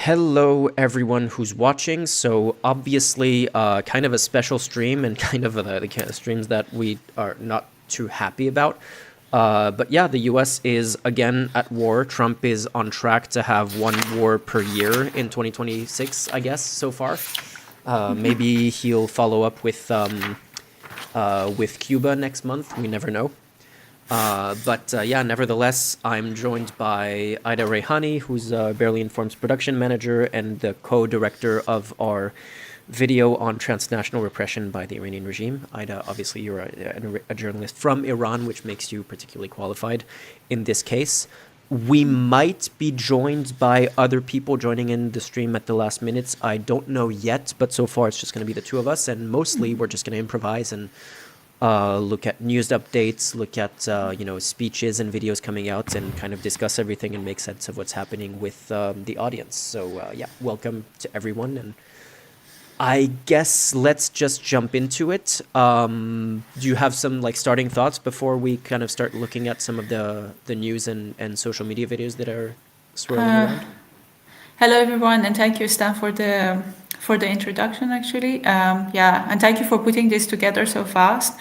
Hello, everyone who's watching. So obviously, kind of a special stream and kind of the kind of streams that we are not too happy about. But yeah, the U.S. is again at war. Trump is on track to have one war per year in 2026, I guess, so far. Maybe he'll follow up with Cuba next month. We never know. But yeah, nevertheless, I'm joined by Ida Rehani, who's Barely Informed's production manager and the co-director of our video on transnational repression by the Iranian regime. Ida, obviously, you're a journalist from Iran, which makes you particularly qualified in this case. We might be joined by other people joining in the stream at the last minutes. I don't know yet, but so far it's just going to be the two of us, and mostly we're just going to improvise and look at news updates, look at speeches and videos coming out, and kind of discuss everything and make sense of what's happening with the audience. So yeah, welcome to everyone, and I guess let's just jump into it. Do you have some starting thoughts before we kind of start looking at some of the news and social media videos that are swirling around? Hello, everyone, and thank you, Stan, for the introduction, actually. Yeah, and thank you for putting this together so fast.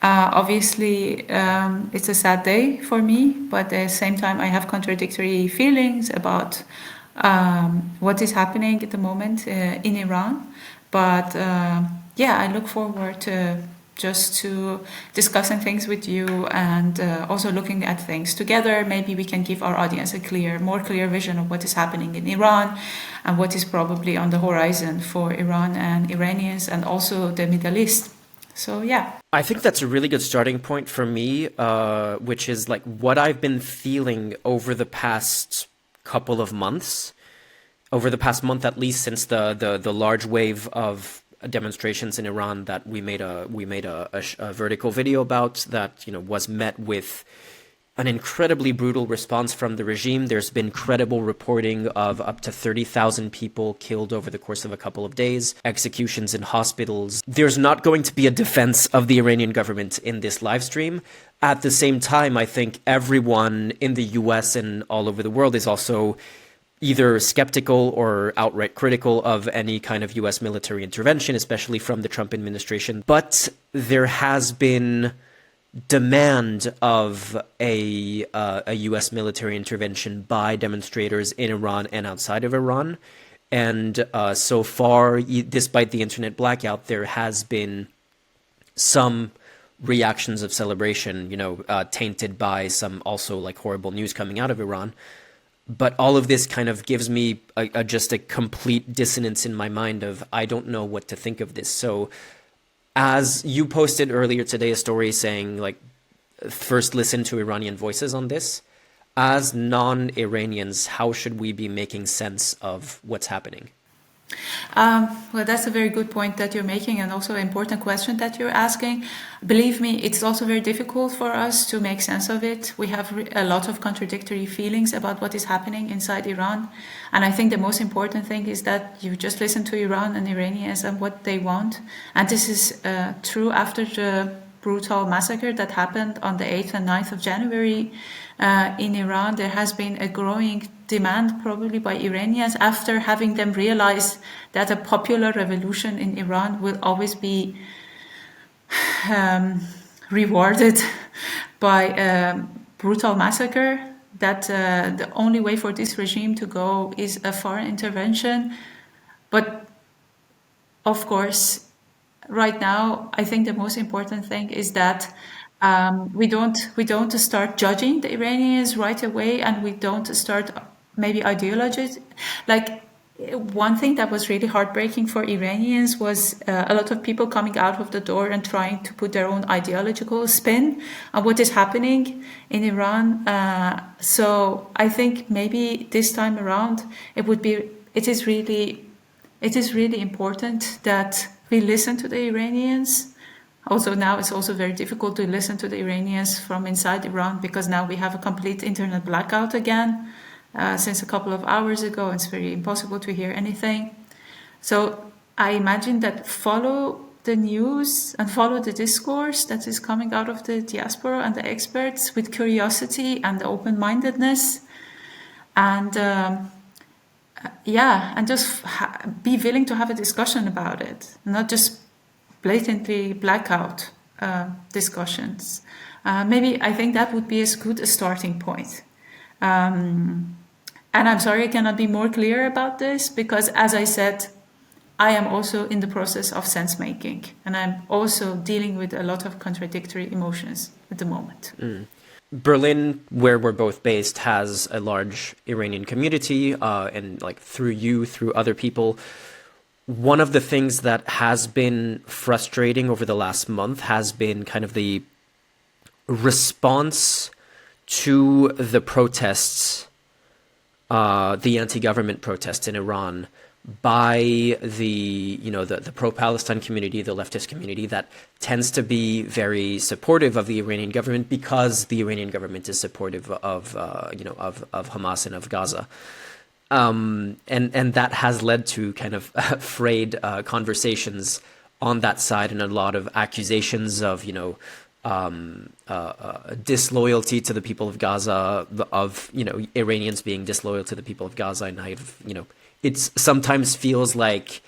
Obviously, it's a sad day for me, but at the same time, I have contradictory feelings about what is happening at the moment in Iran. But yeah, I look forward to discussing things with you and also looking at things together. Maybe we can give our audience a more clear vision of what is happening in Iran and what is probably on the horizon for Iran and Iranians and also the Middle East. So yeah. I think that's a really good starting point for me, which is like what I've been feeling over the past couple of months, over the past month at least, since the large wave of demonstrations in Iran that we made a vertical video about that was met with an incredibly brutal response from the regime. There's been credible reporting of up to 30,000 people killed over the course of a couple of days, executions in hospitals. There's not going to be a defense of the Iranian government in this live stream. At the same time, I think everyone in the US and all over the world is also either skeptical or outright critical of any kind of US military intervention, especially from the Trump administration. But there has been demand of a US military intervention by demonstrators in Iran and outside of Iran. And so far, despite the internet blackout, there has been some reactions of celebration, tainted by some also horrible news coming out of Iran. But all of this kind of gives me just a complete dissonance in my mind of I don't know what to think of this. So as you posted earlier today a story saying first listen to Iranian voices on this, as non-Iranians, how should we be making sense of what's happening? Well, that's a very good point that you're making and also an important question that you're asking. Believe me, it's also very difficult for us to make sense of it. We have a lot of contradictory feelings about what is happening inside Iran. And I think the most important thing is that you just listen to Iran and Iranians and what they want. And this is true after the brutal massacre that happened on the 8th and 9th of January in Iran. There has been a growing demand probably by Iranians after having them realize that a popular revolution in Iran will always be rewarded by a brutal massacre, that the only way for this regime to go is a foreign intervention. But of course, right now, I think the most important thing is that we don't start judging the Iranians right away, and we don't start maybe ideologies. One thing that was really heartbreaking for Iranians was a lot of people coming out of the door and trying to put their own ideological spin on what is happening in Iran. So I think maybe this time around it is really important that we listen to the Iranians. Also now it's also very difficult to listen to the Iranians from inside Iran because now we have a complete internet blackout again. Since a couple of hours ago, it's very impossible to hear anything. So I imagine that follow the news and follow the discourse that is coming out of the diaspora and the experts with curiosity and open-mindedness. And yeah, and just be willing to have a discussion about it, not just blatantly blackout discussions. Maybe I think that would be as good a starting point. And I'm sorry I cannot be more clear about this because, as I said, I am also in the process of sense making, and I'm also dealing with a lot of contradictory emotions at the moment. Berlin, where we're both based, has a large Iranian community, and like through other people. One of the things that has been frustrating over the last month has been kind of the response to the protests, the anti-government protests in Iran by the pro-Palestine community, the leftist community that tends to be very supportive of the Iranian government because the Iranian government is supportive of Hamas and of Gaza. And that has led to kind of frayed conversations on that side and a lot of accusations of disloyalty to the people of Gaza, of Iranians being disloyal to the people of Gaza, and it sometimes feels like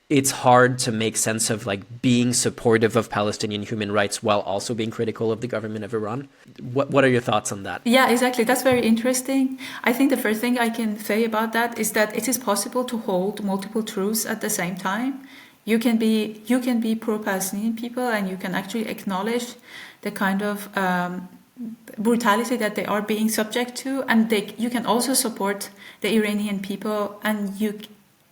it's hard to make sense of like being supportive of Palestinian human rights while also being critical of the government of Iran. What are your thoughts on that? Yeah, exactly. That's very interesting. I think the first thing I can say about that is that it is possible to hold multiple truths at the same time. You can be pro-Palestinian people, and you can actually acknowledge the kind of brutality that they are being subject to, and you can also support the Iranian people and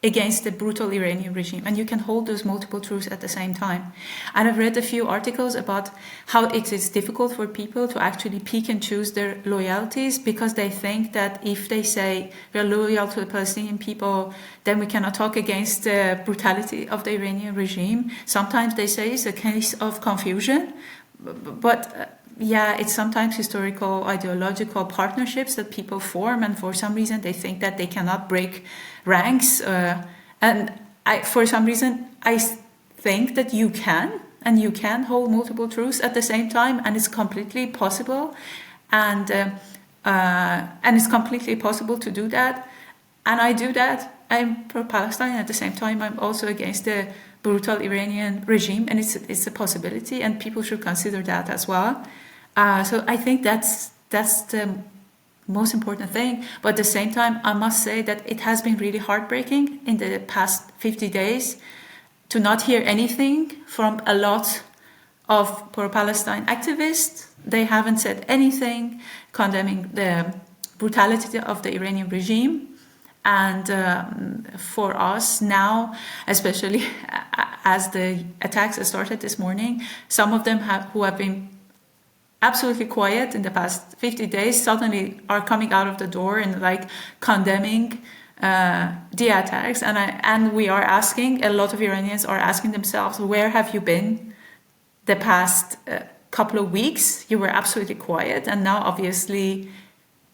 against the brutal Iranian regime, and you can hold those multiple truths at the same time. And I've read a few articles about how it is difficult for people to actually pick and choose their loyalties because they think that if they say we're loyal to the Palestinian people, then we cannot talk against the brutality of the Iranian regime. Sometimes they say it's a case of confusion, but yeah, it's sometimes historical ideological partnerships that people form, and for some reason they think that they cannot break ranks. For some reason, I think that you can, and you can hold multiple truths at the same time, and it's completely possible, and it's completely possible to do that, and I do that. I'm pro-Palestine at the same time. I'm also against the brutal Iranian regime, and it's a possibility, and people should consider that as well. So I think that's the most important thing. But at the same time, I must say that it has been really heartbreaking in the past 50 days to not hear anything from a lot of pro-Palestine activists. They haven't said anything condemning the brutality of the Iranian regime. And for us now, especially as the attacks started this morning, some of them who have been absolutely quiet in the past 50 days suddenly are coming out of the door and like condemning the attacks. And we are asking, a lot of Iranians are asking themselves, where have you been the past couple of weeks? You were absolutely quiet, and now obviously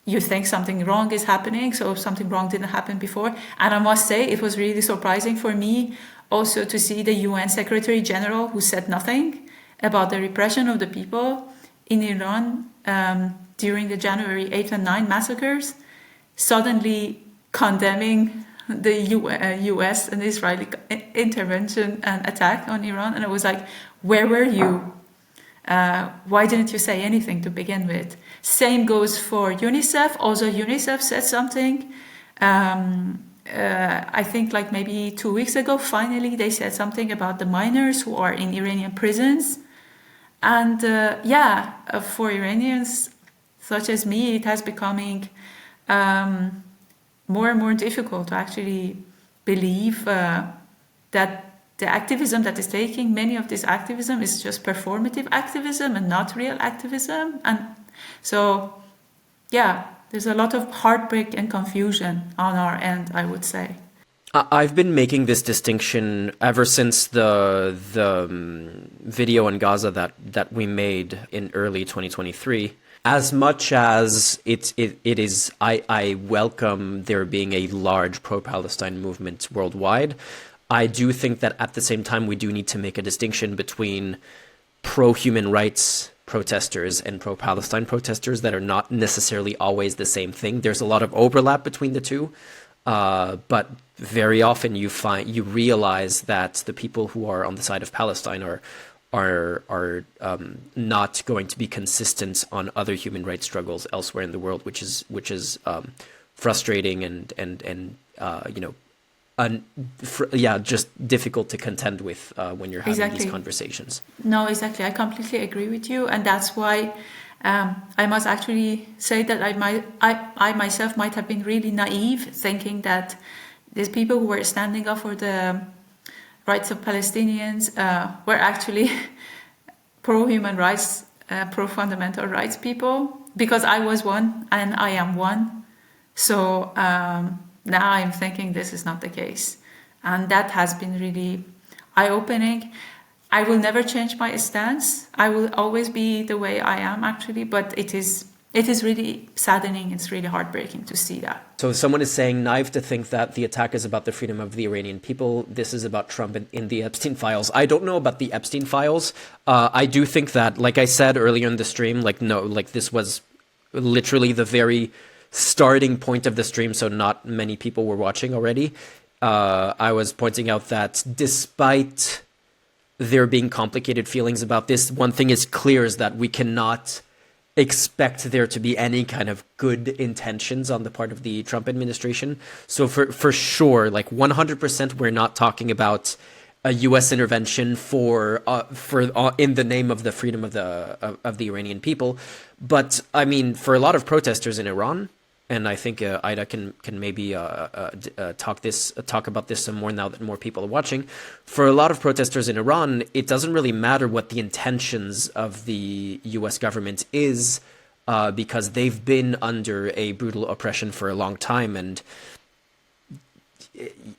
you think something wrong is happening, so something wrong didn't happen before. And I must say, it was really surprising for me also to see the UN Secretary General, who said nothing about the repression of the people in Iran during the January 8th and 9th massacres, suddenly condemning the US and Israeli intervention and attack on Iran. And it was like, where were you? Why didn't you say anything to begin with? Same goes for UNICEF. Also, UNICEF said something. I think like maybe 2 weeks ago, finally, they said something about the minors who are in Iranian prisons. And for Iranians such as me, it has becoming more and more difficult to actually believe that the activism that is taking, many of this activism is just performative activism and not real activism. And so, yeah, there's a lot of heartbreak and confusion on our end, I would say. I've been making this distinction ever since the video in Gaza that we made in early 2023. As much as it is, I welcome there being a large pro-Palestine movement worldwide. I do think that at the same time we do need to make a distinction between pro-human rights protesters and pro-Palestine protesters that are not necessarily always the same thing. There's a lot of overlap between the two. But very often you realize that the people who are on the side of Palestine are not going to be consistent on other human rights struggles elsewhere in the world, which is frustrating and just difficult to contend with when you're having these Exactly. conversations. No, exactly. I completely agree with you, and that's why I must actually say that I myself might have been really naive, thinking that these people who were standing up for the rights of Palestinians were actually pro-human rights, pro-fundamental rights people, because I was one and I am one. So now I'm thinking this is not the case, and that has been really eye-opening. I will never change my stance. I will always be the way I am, actually. But it is really saddening. It's really heartbreaking to see that. So someone is saying naive to think that the attack is about the freedom of the Iranian people. This is about Trump in the Epstein files. I don't know about the Epstein files. I do think that, like I said earlier in the stream, this was literally the very starting point of the stream, so not many people were watching already. I was pointing out that despite there being complicated feelings about this, one thing is clear, is that we cannot expect there to be any kind of good intentions on the part of the Trump administration. So for sure, like 100%, we're not talking about a U.S. intervention for in the name of the freedom of the Iranian people. But I mean, for a lot of protesters in Iran, and I think Ida can maybe talk about this some more now that more people are watching. For a lot of protesters in Iran, it doesn't really matter what the intentions of the U.S. government is, because they've been under a brutal oppression for a long time, and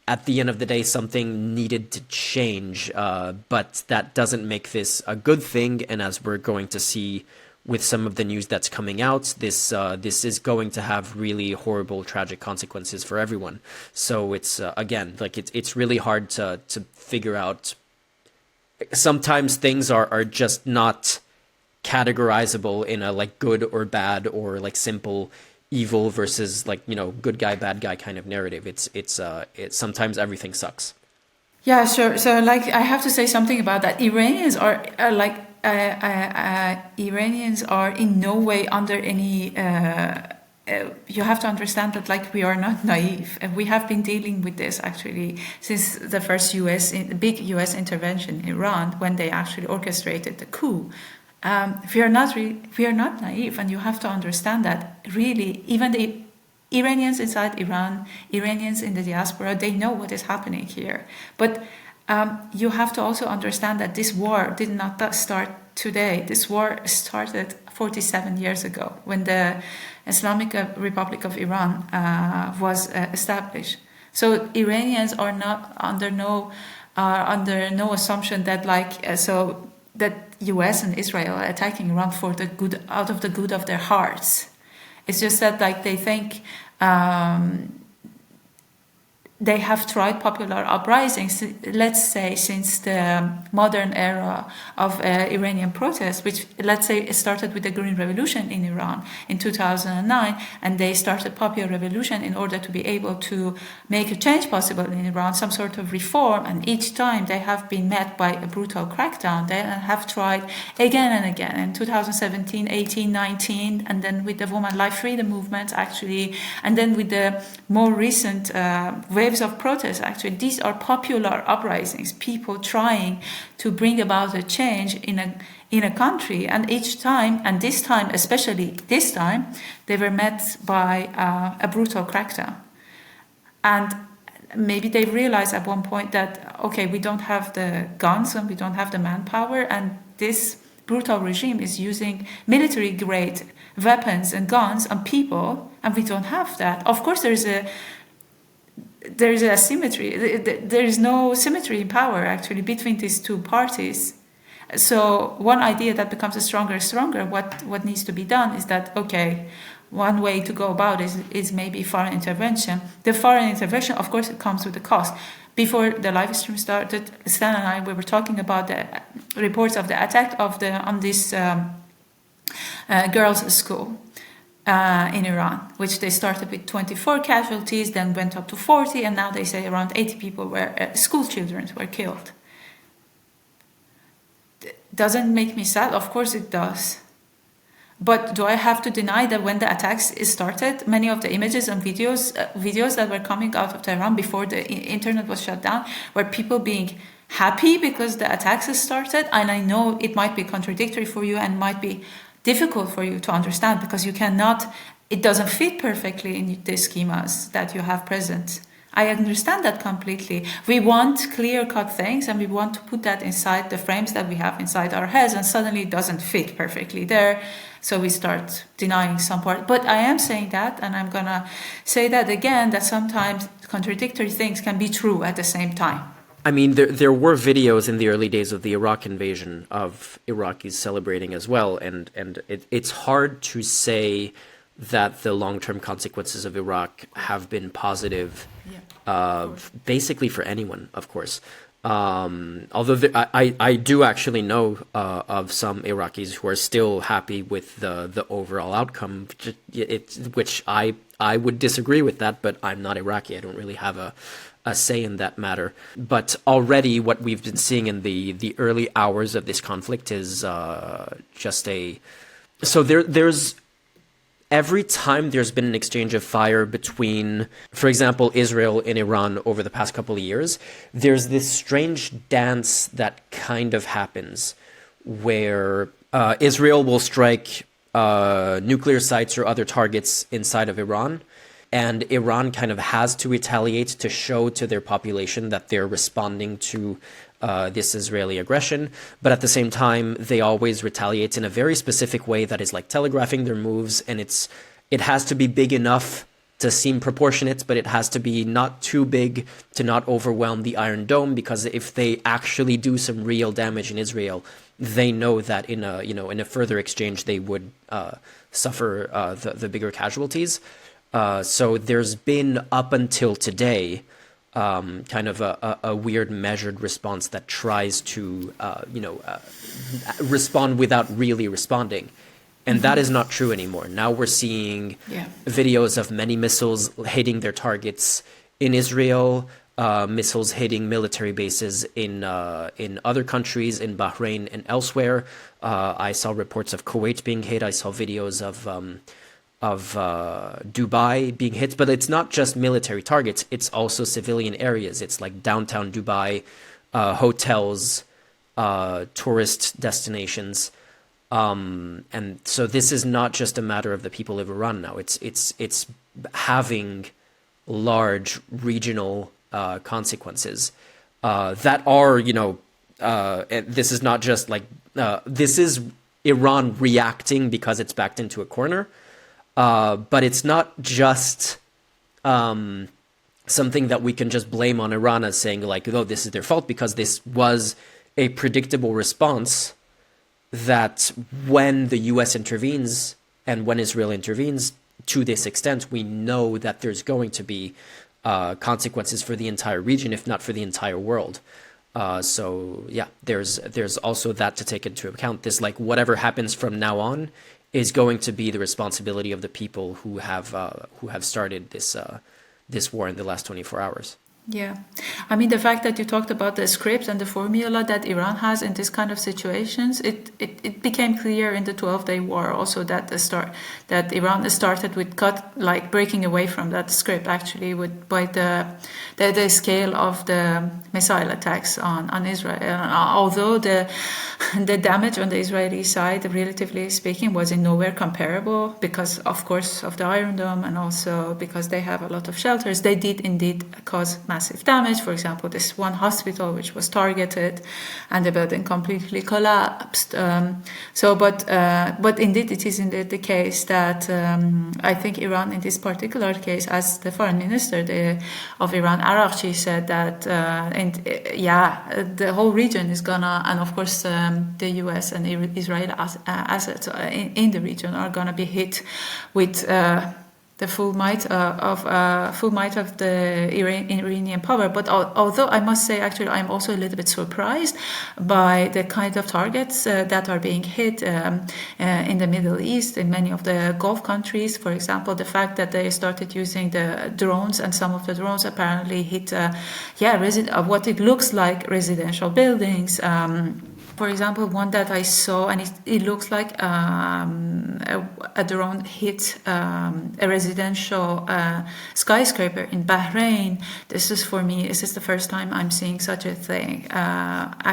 at the end of the day, something needed to change. But that doesn't make this a good thing, and as we're going to see with some of the news that's coming out, this is going to have really horrible, tragic consequences for everyone. So it's again, like it's really hard to figure out. Sometimes things are just not categorizable in a like good or bad, or like simple evil versus like, good guy, bad guy kind of narrative. It's sometimes everything sucks. Yeah, sure. So, like, I have to say something about that. Iranians are in no way under any. You have to understand that, like, we are not naive, and we have been dealing with this actually since the first big U.S. intervention in Iran, when they actually orchestrated the coup. We are not naive, and you have to understand that really, even the Iranians inside Iran, Iranians in the diaspora, they know what is happening here. But you have to also understand that this war did not start today. This war started 47 years ago, when the Islamic Republic of Iran was established. So Iranians are not under no assumption that that U.S. and Israel are attacking Iran for the good, out of the good of their hearts. It's just that, like, they think they have tried popular uprisings, let's say, since the modern era of Iranian protests, which, let's say, started with the Green Revolution in Iran in 2009, and they started popular revolution in order to be able to make a change possible in Iran, some sort of reform, and each time they have been met by a brutal crackdown. They have tried again and again in 2017, 18, 19, and then with the Women Life Freedom movement, actually, and then with the more recent waves of protests. Actually, these are popular uprisings, people trying to bring about a change in a country, and each time, and this time, especially this time, they were met by a brutal crackdown. And maybe they realized at one point that, okay, we don't have the guns and we don't have the manpower, and this brutal regime is using military grade weapons and guns on people, and we don't have that. Of course, there is a symmetry. There is no symmetry in power, actually, between these two parties. So one idea that becomes stronger and stronger, what needs to be done is that, okay, one way to go about is maybe foreign intervention. The foreign intervention, of course, it comes with a cost. Before the live stream started, Stan and I, we were talking about the reports of the attack on this girls' school. in Iran, which they started with 24 casualties, then went up to 40, and now they say around 80 people school children were killed. Doesn't make me sad? Of course it does. But do I have to deny that when the attacks started, many of the images and videos that were coming out of Tehran before the internet was shut down were people being happy because the attacks started? And I know it might be contradictory for you and might be difficult for you to understand because it doesn't fit perfectly in the schemas that you have present. I understand that completely. We want clear-cut things and we want to put that inside the frames that we have inside our heads, and suddenly it doesn't fit perfectly there. So we start denying some part. But I am saying that, and I'm going to say that again, that sometimes contradictory things can be true at the same time. I mean, there were videos in the early days of the Iraq invasion of Iraqis celebrating as well, and it's hard to say that the long-term consequences of Iraq have been positive, basically for anyone, of course. Although I do actually know of some Iraqis who are still happy with the overall outcome, which I would disagree with that, but I'm not Iraqi. I don't really have a say in that matter. But already what we've been seeing in the early hours of this conflict is just a... So there's... Every time there's been an exchange of fire between, for example, Israel and Iran over the past couple of years, there's this strange dance that kind of happens where Israel will strike nuclear sites or other targets inside of Iran, and Iran kind of has to retaliate to show to their population that they're responding to this Israeli aggression, but at the same time, they always retaliate in a very specific way that is like telegraphing their moves, and it has to be big enough to seem proportionate, but it has to be not too big to not overwhelm the Iron Dome, because if they actually do some real damage in Israel, they know that in a further exchange they would suffer the bigger casualties. So there's been up until today kind of a weird measured response that tries to respond without really responding, and that is not true anymore. Now we're seeing videos of many missiles hitting their targets in Israel, missiles hitting military bases in other countries, in Bahrain and elsewhere. I saw reports of Kuwait being hit. I saw videos of Dubai being hit, but it's not just military targets, it's also civilian areas. It's like downtown Dubai, hotels, tourist destinations. And so this is not just a matter of the people of Iran now. It's having large regional consequences that are, this is not just like, this is Iran reacting because it's backed into a corner. But it's not just something that we can just blame on Iran as saying like, oh, this is their fault, because this was a predictable response that when the US intervenes and when Israel intervenes to this extent, we know that there's going to be consequences for the entire region, if not for the entire world. So yeah, there's also that to take into account. This, like, whatever happens from now on is going to be the responsibility of the people who have started this war in the last 24 hours. Yeah. I mean, the fact that you talked about the script and the formula that Iran has in this kind of situations, it became clear in the 12-day war also that Iran started with breaking away from that script actually by the scale of the missile attacks on Israel. Although the damage on the Israeli side, relatively speaking, was in nowhere comparable because, of course, of the Iron Dome and also because they have a lot of shelters, they did indeed cause massive damage. For example, this one hospital which was targeted and the building completely collapsed. But indeed it is indeed the case that I think Iran in this particular case, as the foreign minister of Iran, Araghchi, said that the whole region is gonna, and of course the US and Israel assets in the region are gonna be hit with the full might of the Iranian power. But although I must say, actually, I'm also a little bit surprised by the kind of targets that are being hit in the Middle East, in many of the Gulf countries. For example, the fact that they started using the drones, and some of the drones apparently hit, what it looks like residential buildings. For example, one that I saw, and it looks like a drone hit a residential skyscraper in Bahrain. This is, for me, this is the first time I'm seeing such a thing,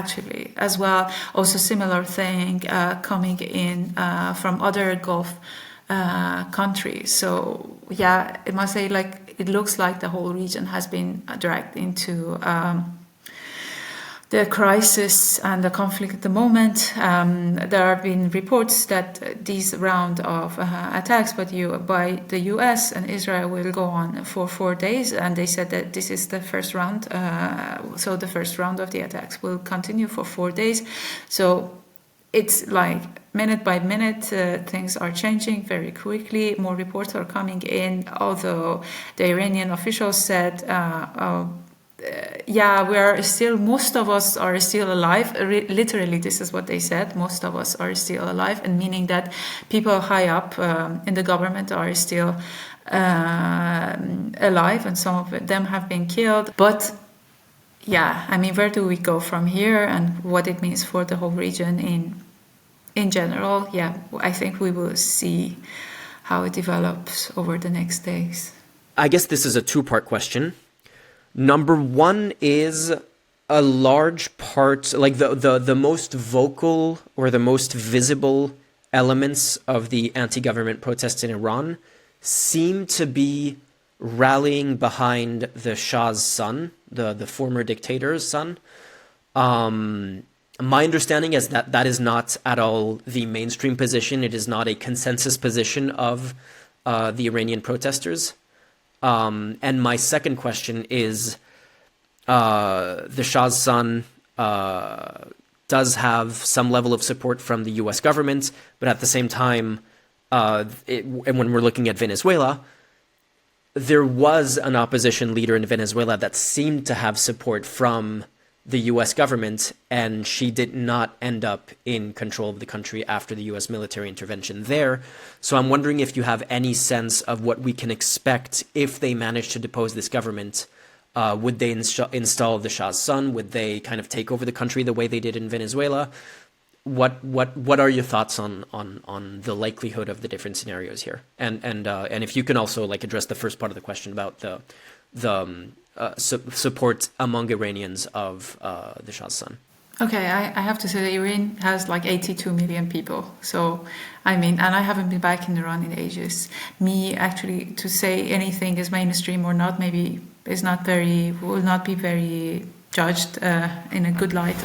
actually, as well. Also, similar thing coming in from other Gulf countries. So, yeah, I must say, like, it looks like the whole region has been dragged into the crisis and the conflict at the moment. There have been reports that these round of attacks by the US and Israel will go on for 4 days, and they said that this is the first round, so the first round of the attacks will continue for 4 days. So it's like minute by minute, things are changing very quickly. More reports are coming in, although the Iranian officials said we are still, most of us are still alive. Literally, this is what they said. Most of us are still alive, and meaning that people high up in the government are still alive, and some of them have been killed. But yeah, I mean, where do we go from here, and what it means for the whole region in general? Yeah, I think we will see how it develops over the next days. I guess this is a two-part question. Number one is a large part, like the most vocal or the most visible elements of the anti-government protests in Iran seem to be rallying behind the Shah's son, the former dictator's son. My understanding is that that is not at all the mainstream position. It is not a consensus position of the Iranian protesters. And my second question is, the Shah's son does have some level of support from the U.S. government, but at the same time, and when we're looking at Venezuela, there was an opposition leader in Venezuela that seemed to have support from the U.S. government, and she did not end up in control of the country after the U.S. military intervention there. So I'm wondering if you have any sense of what we can expect if they manage to depose this government. Would they install the Shah's son? Would they kind of take over the country the way they did in Venezuela? What are your thoughts on the likelihood of the different scenarios here? And if you can also like address the first part of the question about the support among Iranians of the Shah's son. Okay, I have to say that Iran has like 82 million people. So, I mean, and I haven't been back in Iran in ages. Me, actually, to say anything is mainstream or not, maybe will not be very judged in a good light.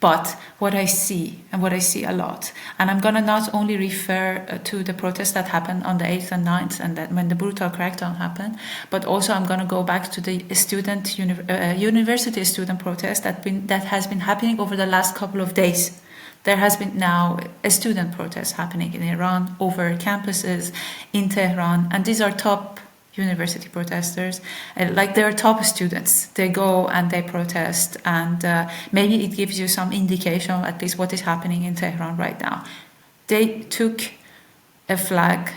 But what I see, and what I see a lot, and I'm going to not only refer to the protests that happened on the 8th and 9th, and that when the brutal crackdown happened, but also I'm going to go back to the university student protest that has been happening over the last couple of days. There has been now a student protest happening in Iran over campuses in Tehran, and these are top university protesters, like they're top students. They go and they protest, and maybe it gives you some indication at least what is happening in Tehran right now. They took a flag,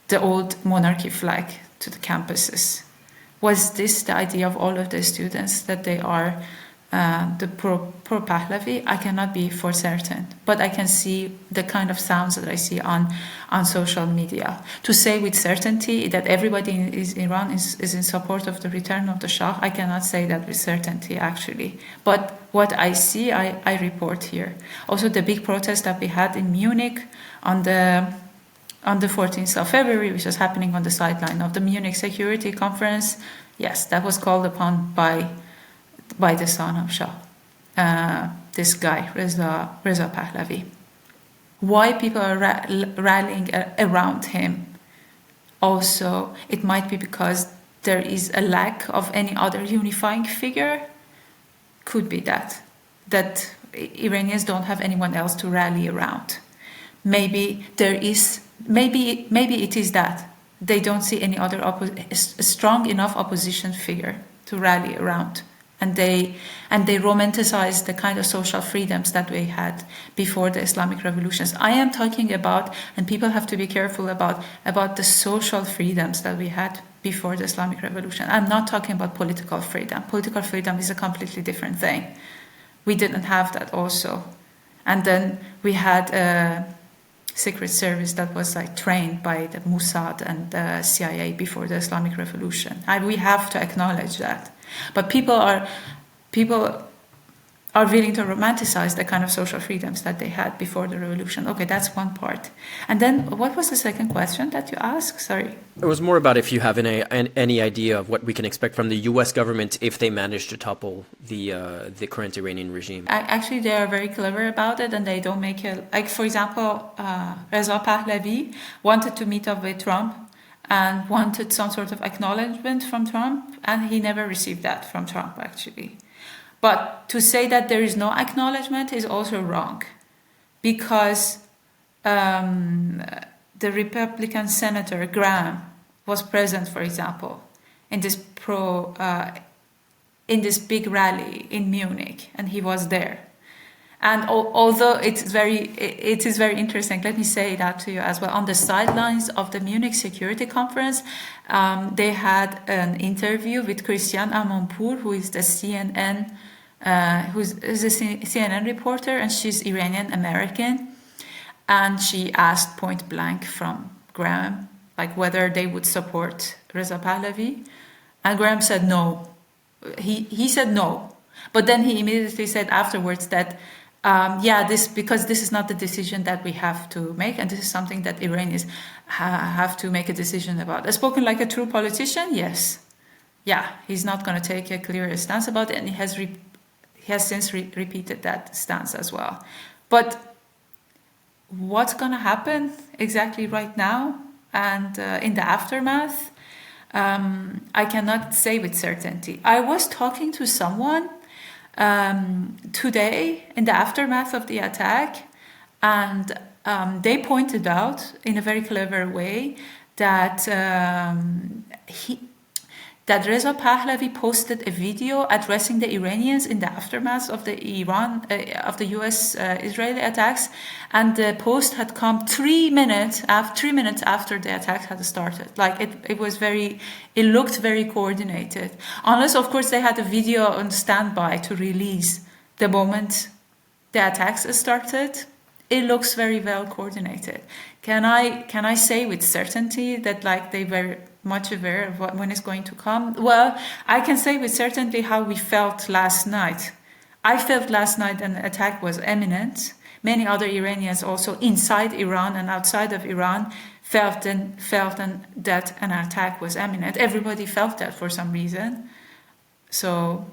the old monarchy flag, to the campuses. Was this the idea of all of the students, that they are the pro-Pahlavi? I cannot be for certain, but I can see the kind of sounds that I see on social media. To say with certainty that everybody in Iran is in support of the return of the Shah, I cannot say that with certainty, actually. But what I see, I report here. Also, the big protest that we had in Munich on the 14th of February, which was happening on the sideline of the Munich Security Conference, yes, that was called upon by the son of Shah, this guy, Reza Pahlavi. Why people are rallying around him? Also, it might be because there is a lack of any other unifying figure. Could be that Iranians don't have anyone else to rally around. Maybe there is. Maybe it is that. they don't see any other strong enough opposition figure to rally around, and they romanticize the kind of social freedoms that we had before the Islamic revolutions. I am talking about, and people have to be careful about the social freedoms that we had before the Islamic revolution. I'm not talking about political freedom. Political freedom is a completely different thing. We didn't have that also. And then we had a secret service that was like trained by the Mossad and the CIA before the Islamic revolution. We have to acknowledge that. But people are willing to romanticize the kind of social freedoms that they had before the revolution. Okay, that's one part. And then what was the second question that you asked? Sorry. It was more about if you have any idea of what we can expect from the U.S. government if they manage to topple the current Iranian regime. Actually, they are very clever about it, and they don't make it. Like, for example, Reza Pahlavi wanted to meet up with Trump and wanted some sort of acknowledgement from Trump, and he never received that from Trump, actually. But to say that there is no acknowledgement is also wrong, because the Republican Senator Graham was present, for example, in this big rally in Munich, and he was there. And although it is very interesting, let me say that to you as well. On the sidelines of the Munich Security Conference, they had an interview with Christiane Amanpour, who is the CNN, who's a CNN reporter, and she's Iranian American. And she asked point blank from Graham, like whether they would support Reza Pahlavi, and Graham said no. He said no, but then he immediately said afterwards that. Because this is not the decision that we have to make, and this is something that Iranians have to make a decision about. Spoken like a true politician, yes. Yeah, he's not going to take a clear stance about it, and he has since repeated that stance as well. But what's going to happen exactly right now and in the aftermath, I cannot say with certainty. I was talking to someone today in the aftermath of the attack, and they pointed out in a very clever way that that Reza Pahlavi posted a video addressing the Iranians in the aftermath of the U.S. Israeli attacks, and the post had come 3 minutes after the attack had started. Like it looked very coordinated. Unless, of course, they had a video on standby to release the moment the attacks started. It looks very well coordinated. Can I say with certainty that like they were much aware of when it's going to come? Well, I can say with certainty how we felt last night. I felt last night an attack was imminent. Many other Iranians also inside Iran and outside of Iran felt that an attack was imminent. Everybody felt that for some reason. So,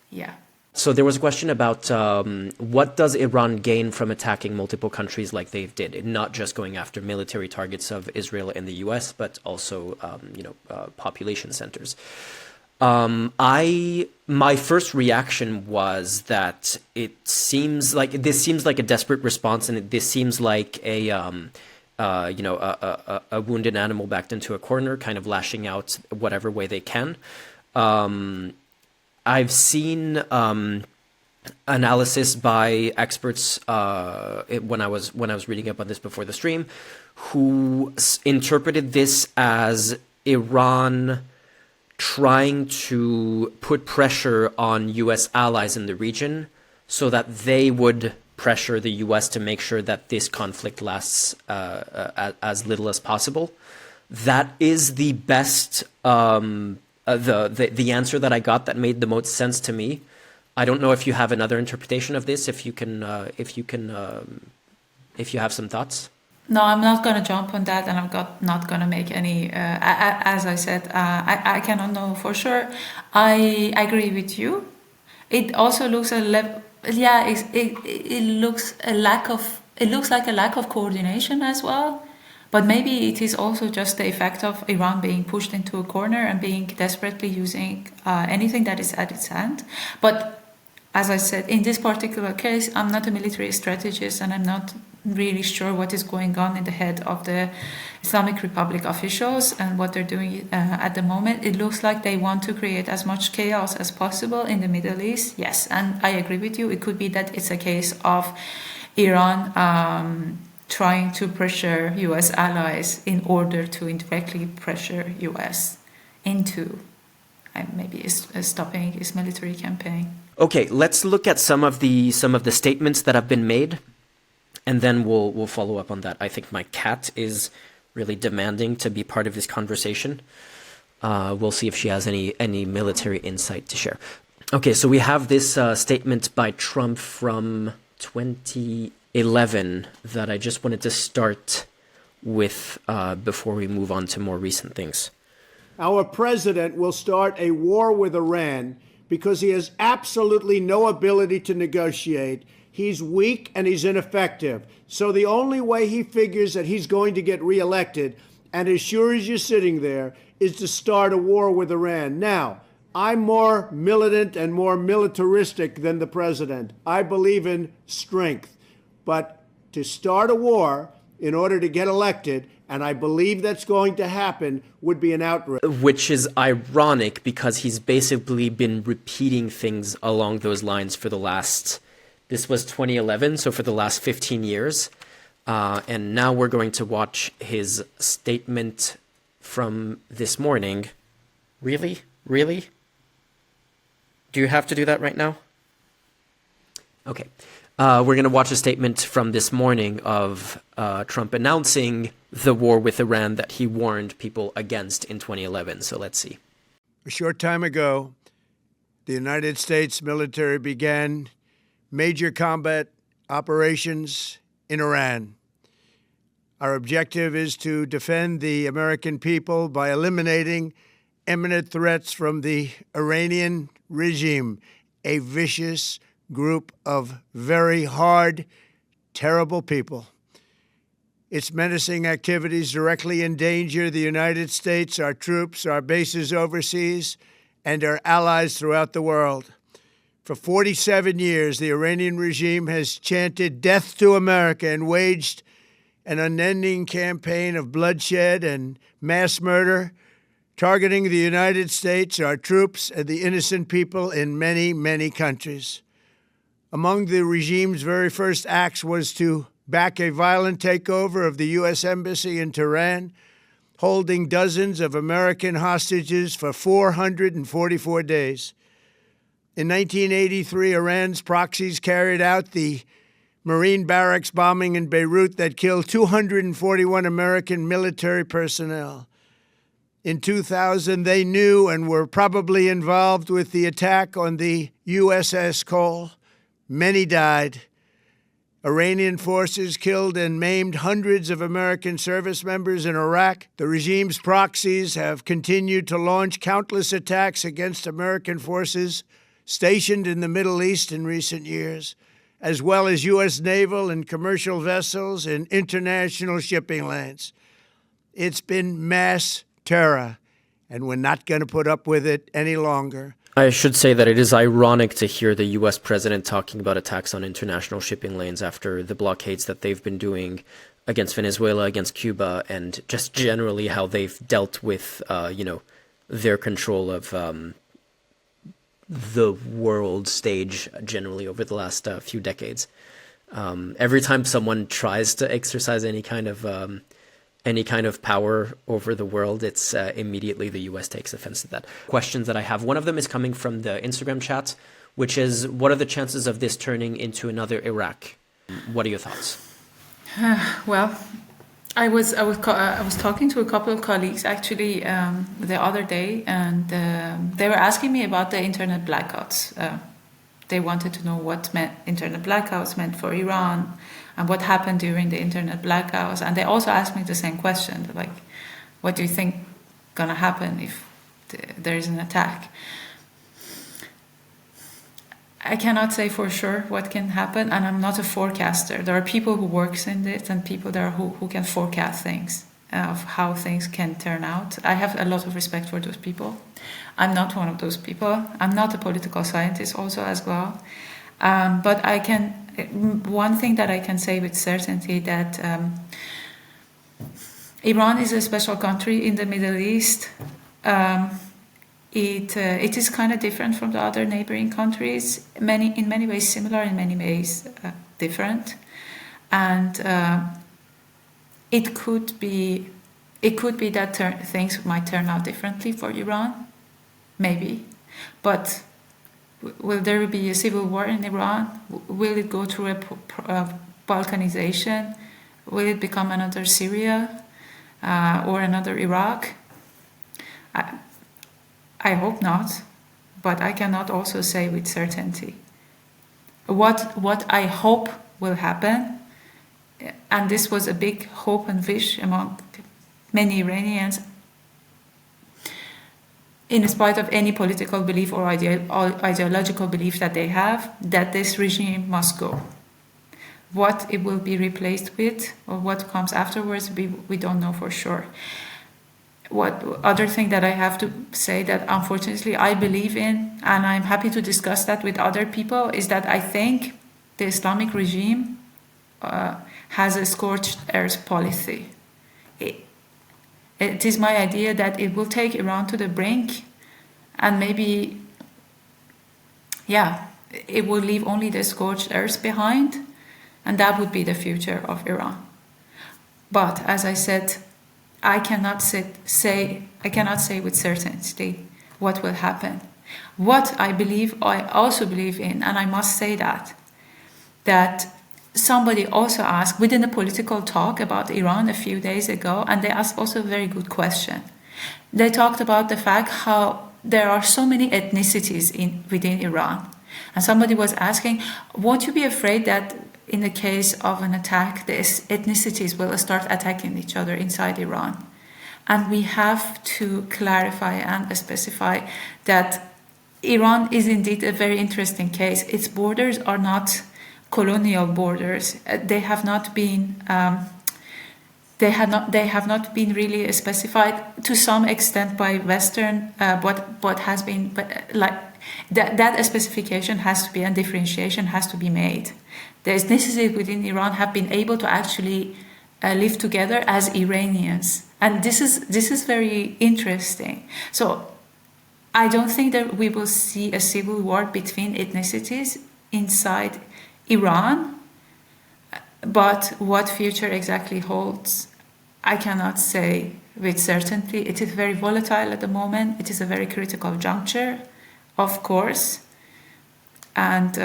yeah. So there was a question about what does Iran gain from attacking multiple countries like they did, not just going after military targets of Israel and the U.S., but also population centers. My first reaction was that this seems like a desperate response, and this seems like a wounded animal backed into a corner, kind of lashing out whatever way they can. I've seen analysis by experts when I was reading up on this before the stream, who interpreted this as Iran trying to put pressure on U.S. allies in the region so that they would pressure the U.S. to make sure that this conflict lasts as little as possible. That is the best the answer that I got that made the most sense to me. I don't know if you have another interpretation of this. If you have some thoughts. No, I'm not going to jump on that, and I'm not going to make any. As I said, I cannot know for sure. I agree with you. It also looks it looks like a lack of coordination as well. But maybe it is also just the effect of Iran being pushed into a corner and being desperately using anything that is at its hand. But as I said, in this particular case, I'm not a military strategist, and I'm not really sure what is going on in the head of the Islamic Republic officials and what they're doing at the moment. It looks like they want to create as much chaos as possible in the Middle East. Yes, and I agree with you. It could be that it's a case of Iran trying to pressure U.S. allies in order to indirectly pressure U.S. into maybe stopping his military campaign. Okay, let's look at some of the statements that have been made, and then we'll follow up on that. I think my cat is really demanding to be part of this conversation. We'll see if she has any military insight to share. Okay, so we have this statement by Trump from 2011 that I just wanted to start with before we move on to more recent things. Our president will start a war with Iran because he has absolutely no ability to negotiate. He's weak and he's ineffective. So the only way he figures that he's going to get reelected, and as sure as you're sitting there, is to start a war with Iran. Now, I'm more militant and more militaristic than the president. I believe in strength. But to start a war in order to get elected, and I believe that's going to happen, would be an outrage. Which is ironic because he's basically been repeating things along those lines for the last, this was 2011, so for the last 15 years. And now we're going to watch his statement from this morning. Really? Really? Do you have to do that right now? Okay. We're going to watch a statement from this morning of Trump announcing the war with Iran that he warned people against in 2011. So let's see. A short time ago, the United States military began major combat operations in Iran. Our objective is to defend the American people by eliminating imminent threats from the Iranian regime, a vicious group of very hard, terrible people. Its menacing activities directly endanger the United States, our troops, our bases overseas, and our allies throughout the world. For 47 years, the Iranian regime has chanted death to America and waged an unending campaign of bloodshed and mass murder, targeting the United States, our troops, and the innocent people in many, many countries. Among the regime's very first acts was to back a violent takeover of the U.S. Embassy in Tehran, holding dozens of American hostages for 444 days. In 1983, Iran's proxies carried out the Marine barracks bombing in Beirut that killed 241 American military personnel. In 2000, they knew and were probably involved with the attack on the USS Cole. Many died. Iranian forces killed and maimed hundreds of American service members in Iraq. The regime's proxies have continued to launch countless attacks against American forces stationed in the Middle East in recent years, as well as U.S. naval and commercial vessels in international shipping lanes. It's been mass terror, and we're not going to put up with it any longer. I should say that it is ironic to hear the U.S. president talking about attacks on international shipping lanes after the blockades that they've been doing against Venezuela, against Cuba, and just generally how they've dealt with, their control of the world stage generally over the last few decades. Every time someone tries to exercise any kind of power over the world, it's immediately the U.S. takes offense to that. Questions that I have. One of them is coming from the Instagram chat, which is, what are the chances of this turning into another Iraq? What are your thoughts? Well, I was talking to a couple of colleagues actually the other day, and they were asking me about the internet blackouts. They wanted to know what internet blackouts meant for Iran and what happened during the internet blackouts. And they also asked me the same question, like, what do you think gonna happen if there is an attack? I cannot say for sure what can happen, and I'm not a forecaster. There are people who works in this and people there who can forecast things, of how things can turn out. I have a lot of respect for those people. I'm not one of those people. I'm not a political scientist also as well. But one thing that I can say with certainty that Iran is a special country in the Middle East. It is kind of different from the other neighboring countries. In many ways similar, in many ways different, and it could be that things might turn out differently for Iran, maybe, but will there be a civil war in Iran? Will it go through a Balkanization? Will it become another Syria or another Iraq? I hope not, but I cannot also say with certainty. What I hope will happen, and this was a big hope and wish among many Iranians, in spite of any political belief or ideological belief that they have, that this regime must go. What it will be replaced with or what comes afterwards, we don't know for sure. What other thing that I have to say that unfortunately I believe in, and I'm happy to discuss that with other people, is that I think the Islamic regime has a scorched earth policy. It is my idea that it will take Iran to the brink, and maybe, it will leave only the scorched earth behind, and that would be the future of Iran. But as I said, I cannot say with certainty what will happen. What I also believe in, and I must say that somebody also asked within a political talk about Iran a few days ago, and they asked also a very good question. They talked about the fact how there are so many ethnicities within Iran. And somebody was asking, won't you be afraid that in the case of an attack, the ethnicities will start attacking each other inside Iran? And we have to clarify and specify that Iran is indeed a very interesting case. Its borders are not colonial borders. They have not been really specified to some extent by Western, but has been that specification has to be, and differentiation has to be made. The ethnicities within Iran have been able to actually live together as Iranians, and this is very interesting. So I don't think that we will see a civil war between ethnicities inside Iran, but what future exactly holds, I cannot say with certainty. It is very volatile at the moment. It is a very critical juncture, of course, and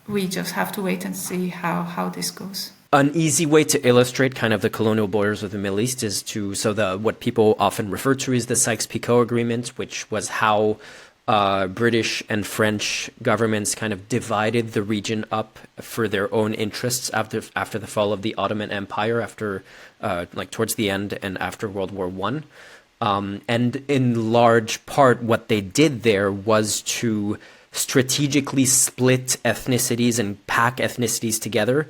we just have to wait and see how this goes. An easy way to illustrate kind of the colonial borders of the Middle East is what people often refer to as the Sykes-Picot Agreement, which was how British and French governments kind of divided the region up for their own interests after the fall of the Ottoman Empire, towards the end and after World War I. And in large part, what they did there was to strategically split ethnicities and pack ethnicities together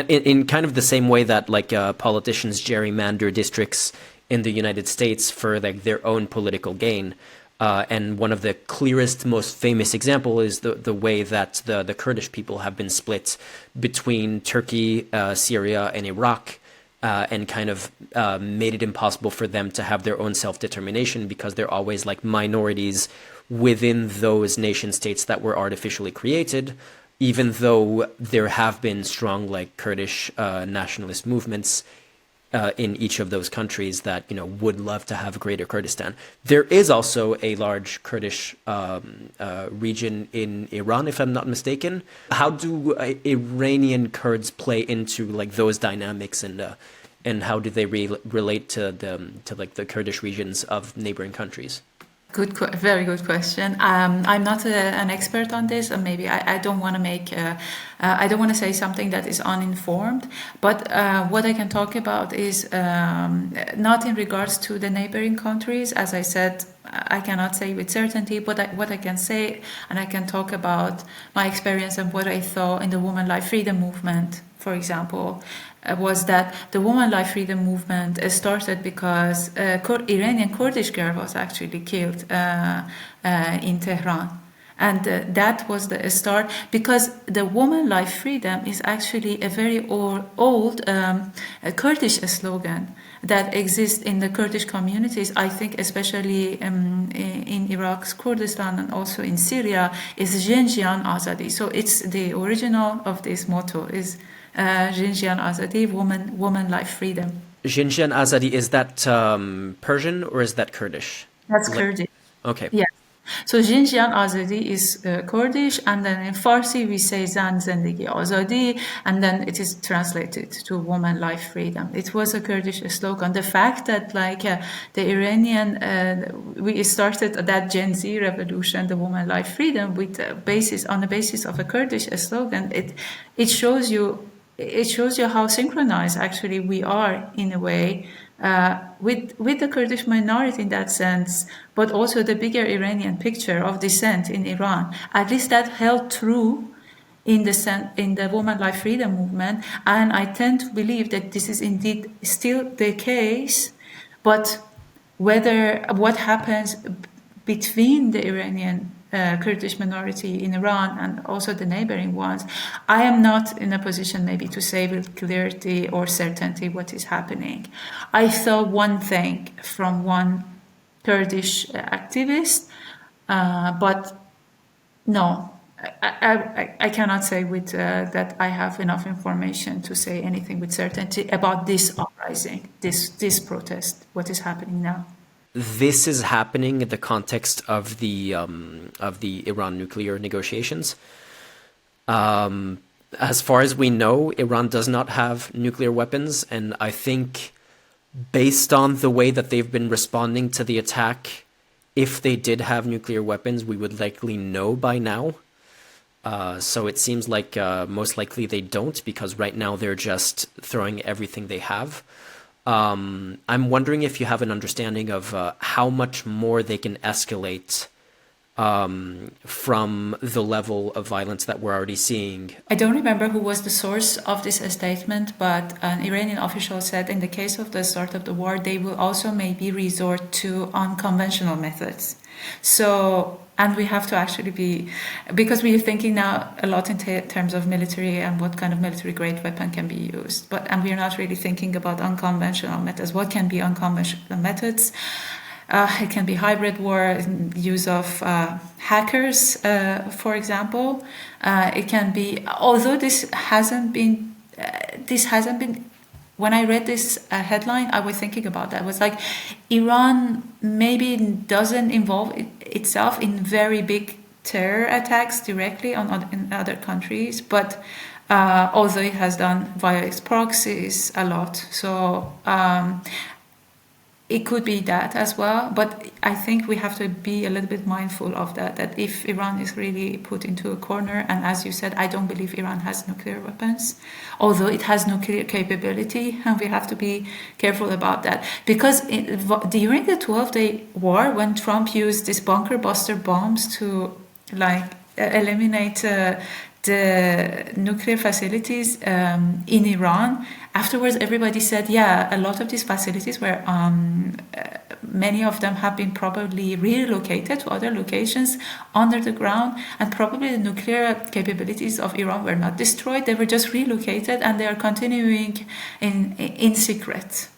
in kind of the same way that politicians gerrymander districts in the United States for their own political gain. And one of the clearest, most famous example is the way that the Kurdish people have been split between Turkey, Syria, and Iraq, and kind of made it impossible for them to have their own self-determination because they're always minorities within those nation states that were artificially created, even though there have been strong Kurdish nationalist movements in each of those countries that would love to have Greater Kurdistan. There is also a large Kurdish region in Iran, if I'm not mistaken. How do Iranian Kurds play into those dynamics, and how do they relate to the Kurdish regions of neighboring countries? Very good question. I'm not an expert on this, and maybe I don't want to I don't want to say something that is uninformed. But what I can talk about is not in regards to the neighboring countries. As I said, I cannot say with certainty. But what I can say, and I can talk about my experience and what I saw in the Women Life Freedom movement, for example, was that the Women Life Freedom movement started because Iranian Kurdish girl was actually killed in Tehran. And that was the start, because the woman life freedom is actually a very old Kurdish slogan that exists in the Kurdish communities. I think especially in Iraq's Kurdistan and also in Syria is Jinjian Azadi. So it's the original of this motto is Jinjian Azadi, woman life freedom. Jinjian Azadi, is that Persian or is that Kurdish? That's Like, Kurdish. okay. Yes. So Jinjian Azadi is Kurdish, and then in Farsi we say Zan Zendegi Azadi, and then it is translated to woman life freedom. It was a Kurdish slogan. The fact that the Iranian, we started that Gen Z revolution, the woman life freedom, with on the basis of a Kurdish slogan, it shows you how synchronized actually we are in a way with the Kurdish minority in that sense, but also the bigger Iranian picture of dissent in Iran. At least that held true in the woman life freedom movement, and I tend to believe that this is indeed still the case. But what happens between the Iranian Kurdish minority in Iran and also the neighboring ones, I am not in a position maybe to say with clarity or certainty what is happening. I saw one thing from one Kurdish activist, but no, I cannot say with that I have enough information to say anything with certainty about this uprising, this protest, what is happening now. This is happening in the context of the Iran nuclear negotiations. As far as we know, Iran does not have nuclear weapons, and I think based on the way that they've been responding to the attack, if they did have nuclear weapons, we would likely know by now. So it seems like most likely they don't, because right now they're just throwing everything they have. I'm wondering if you have an understanding of how much more they can escalate from the level of violence that we're already seeing. I don't remember who was the source of this statement, but an Iranian official said in the case of the start of the war, they will also maybe resort to unconventional methods. So, and we have to actually be, because we are thinking now a lot in terms of military and what kind of military grade weapon can be used, and we are not really thinking about unconventional methods. What can be unconventional methods? It can be hybrid war, use of hackers, for example. It can be, although this hasn't been, when I read this headline, I was thinking about that. It was like, Iran maybe doesn't involve itself in very big terror attacks directly in other countries, but although it has done via its proxies a lot. So it could be that as well, but I think we have to be a little bit mindful of that if Iran is really put into a corner, and as you said, I don't believe Iran has nuclear weapons, although it has nuclear capability, and we have to be careful about that. Because during the 12-day war, when Trump used these bunker buster bombs to eliminate the nuclear facilities in Iran, afterwards everybody said, yeah, a lot of these facilities were, many of them have been probably relocated to other locations under the ground, and probably the nuclear capabilities of Iran were not destroyed, they were just relocated, and they are continuing in secret.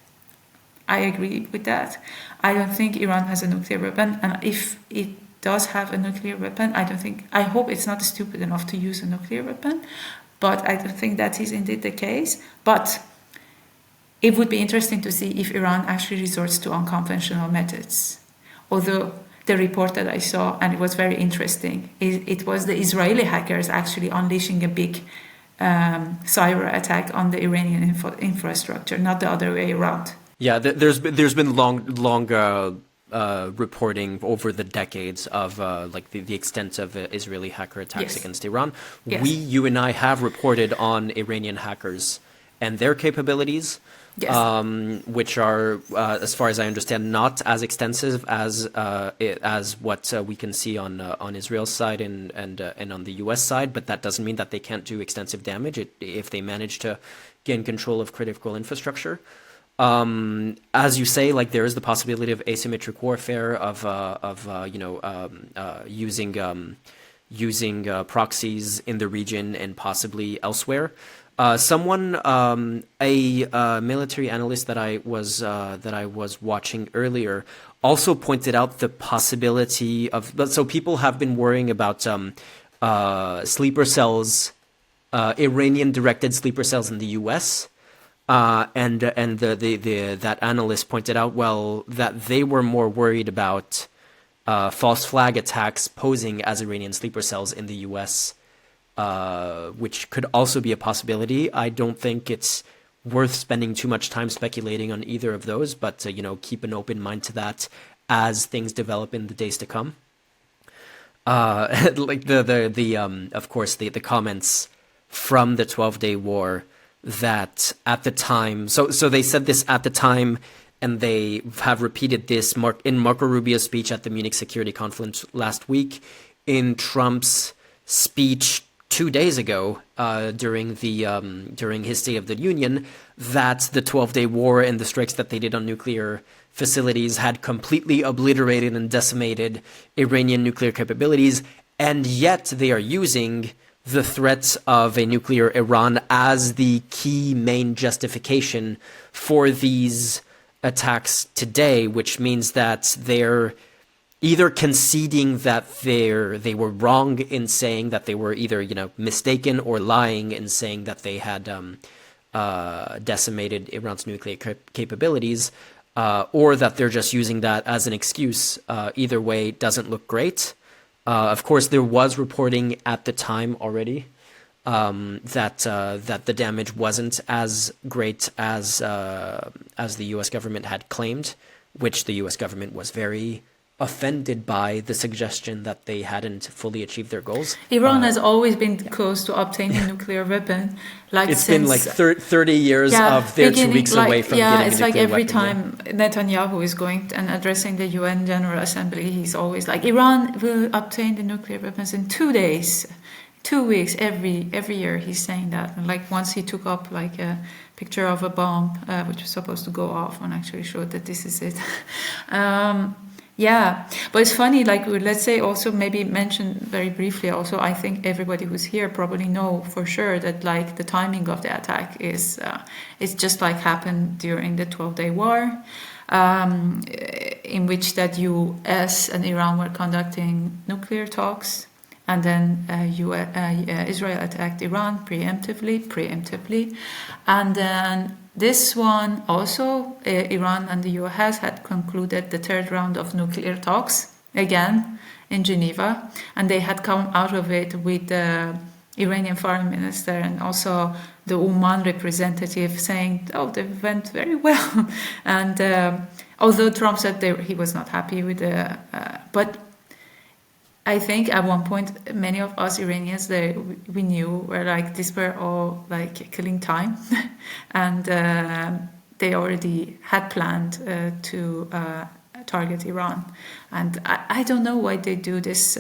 I agree with that. I don't think Iran has a nuclear weapon, and if it does have a nuclear weapon, I hope it's not stupid enough to use a nuclear weapon, but I don't think that is indeed the case. But it would be interesting to see if Iran actually resorts to unconventional methods. Although the report that I saw, and it was very interesting, it was the Israeli hackers actually unleashing a big cyber attack on the Iranian infrastructure, not the other way around. Yeah, there's been long reporting over the decades of the extent of Israeli hacker attacks against Iran. Yes. You and I have reported on Iranian hackers and their capabilities, which are, as far as I understand, not as extensive as what we can see on Israel's side and on the U.S. side. But that doesn't mean that they can't do extensive damage if they manage to gain control of critical infrastructure. As you say, there is the possibility of asymmetric warfare, of using using proxies in the region and possibly elsewhere. A military analyst that I was watching earlier also pointed out the possibility of. So people have been worrying about sleeper cells, Iranian-directed sleeper cells in the U.S. And that analyst pointed out, well, that they were more worried about false flag attacks posing as Iranian sleeper cells in the U.S., which could also be a possibility. I don't think it's worth spending too much time speculating on either of those, but keep an open mind to that as things develop in the days to come. Like of course the comments from the 12-day war that at the time, so they said this at the time, and they have repeated this in Marco Rubio's speech at the Munich Security Conference last week, in Trump's speech 2 days ago during his State of the Union, that the 12-day war and the strikes that they did on nuclear facilities had completely obliterated and decimated Iranian nuclear capabilities, and yet they are using the threat of a nuclear Iran as the key main justification for these attacks today, which means that they're either conceding that they were wrong in saying that they were either mistaken, or lying in saying that they had decimated Iran's nuclear capabilities, or that they're just using that as an excuse. Either way doesn't look great. Of course, there was reporting at the time already that the damage wasn't as great as the U.S. government had claimed, which the U.S. government was very offended by the suggestion that they hadn't fully achieved their goals. Iran has always been close to obtaining a nuclear weapon. It's been like 30 years of they're 2 weeks away from getting a nuclear weapon. It's like every time Netanyahu is going and addressing the UN General Assembly, he's always like, Iran will obtain the nuclear weapons in 2 days, 2 weeks, every year he's saying that. And like once he took up like a picture of a bomb, which was supposed to go off, and actually showed that this is it. Yeah, but it's funny, like, let's say also maybe mention very briefly also, I think everybody who's here probably know for sure that like the timing of the attack is it's just like happened during the 12-day war, in which that US and Iran were conducting nuclear talks, and then Israel attacked Iran preemptively, and then this one also, Iran and the US had concluded the third round of nuclear talks, again, in Geneva. And they had come out of it with the Iranian foreign minister and also the Oman representative saying, oh, they went very well. And although Trump said he was not happy with the... but I think at one point, many of us Iranians, we knew were like, these were all like killing time. And they already had planned to target Iran. And I don't know why they do this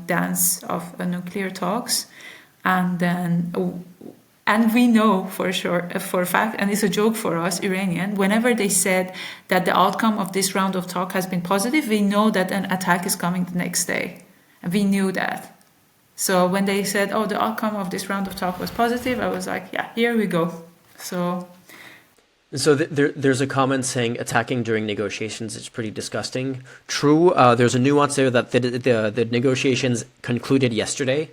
dance of nuclear talks. And then, and we know for sure, for a fact, and it's a joke for us Iranian, whenever they said that the outcome of this round of talk has been positive, we know that an attack is coming the next day. We knew that. So when they said, oh, the outcome of this round of talk was positive, I was like, yeah, here we go. So there's a comment saying attacking during negotiations is pretty disgusting. True, there's a nuance there that the negotiations concluded yesterday.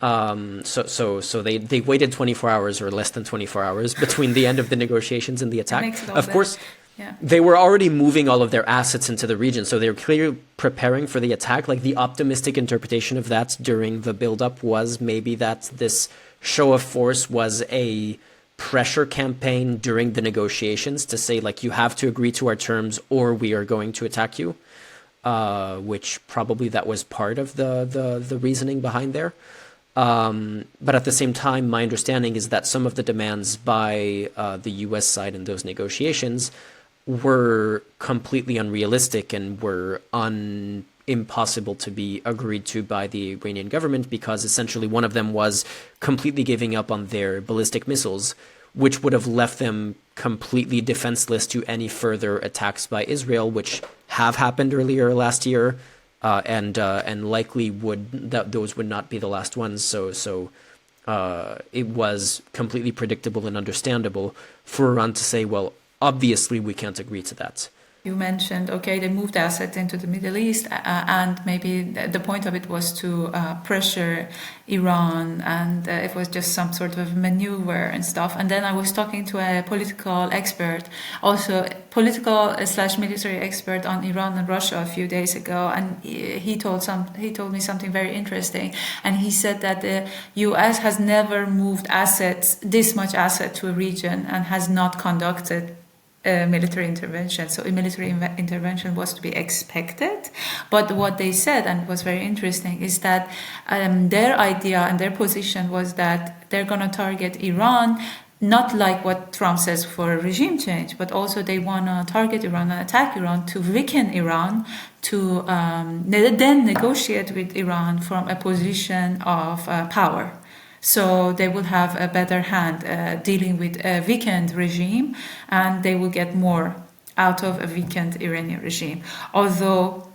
So they waited 24 hours or less than 24 hours between the end of the negotiations and the attack. Of course, yeah. They were already moving all of their assets into the region, so they were clearly preparing for the attack. Like the optimistic interpretation of that during the buildup was maybe that this show of force was a pressure campaign during the negotiations to say, like, you have to agree to our terms or we are going to attack you, which probably that was part of the reasoning behind there. But at the same time, my understanding is that some of the demands by the U.S. side in those negotiations were completely unrealistic and were impossible to be agreed to by the Iranian government, because essentially one of them was completely giving up on their ballistic missiles, which would have left them completely defenseless to any further attacks by Israel, which have happened earlier last year. and likely those would not be the last ones. So it was completely predictable and understandable for Iran to say, well, obviously we can't agree to that. You mentioned, okay, they moved assets into the Middle East, and maybe the point of it was to pressure Iran, and it was just some sort of maneuver and stuff. And then I was talking to a political expert, also political / military expert on Iran and Russia a few days ago, and he told me something very interesting. And he said that the U.S. has never moved this much asset to a region, and has not conducted military intervention. So a military intervention was to be expected. But what they said, and was very interesting, is that their idea and their position was that they're going to target Iran, not like what Trump says for a regime change, but also they want to target Iran and attack Iran to weaken Iran, to then negotiate with Iran from a position of power. So they will have a better hand dealing with a weakened regime, and they will get more out of a weakened Iranian regime. Although,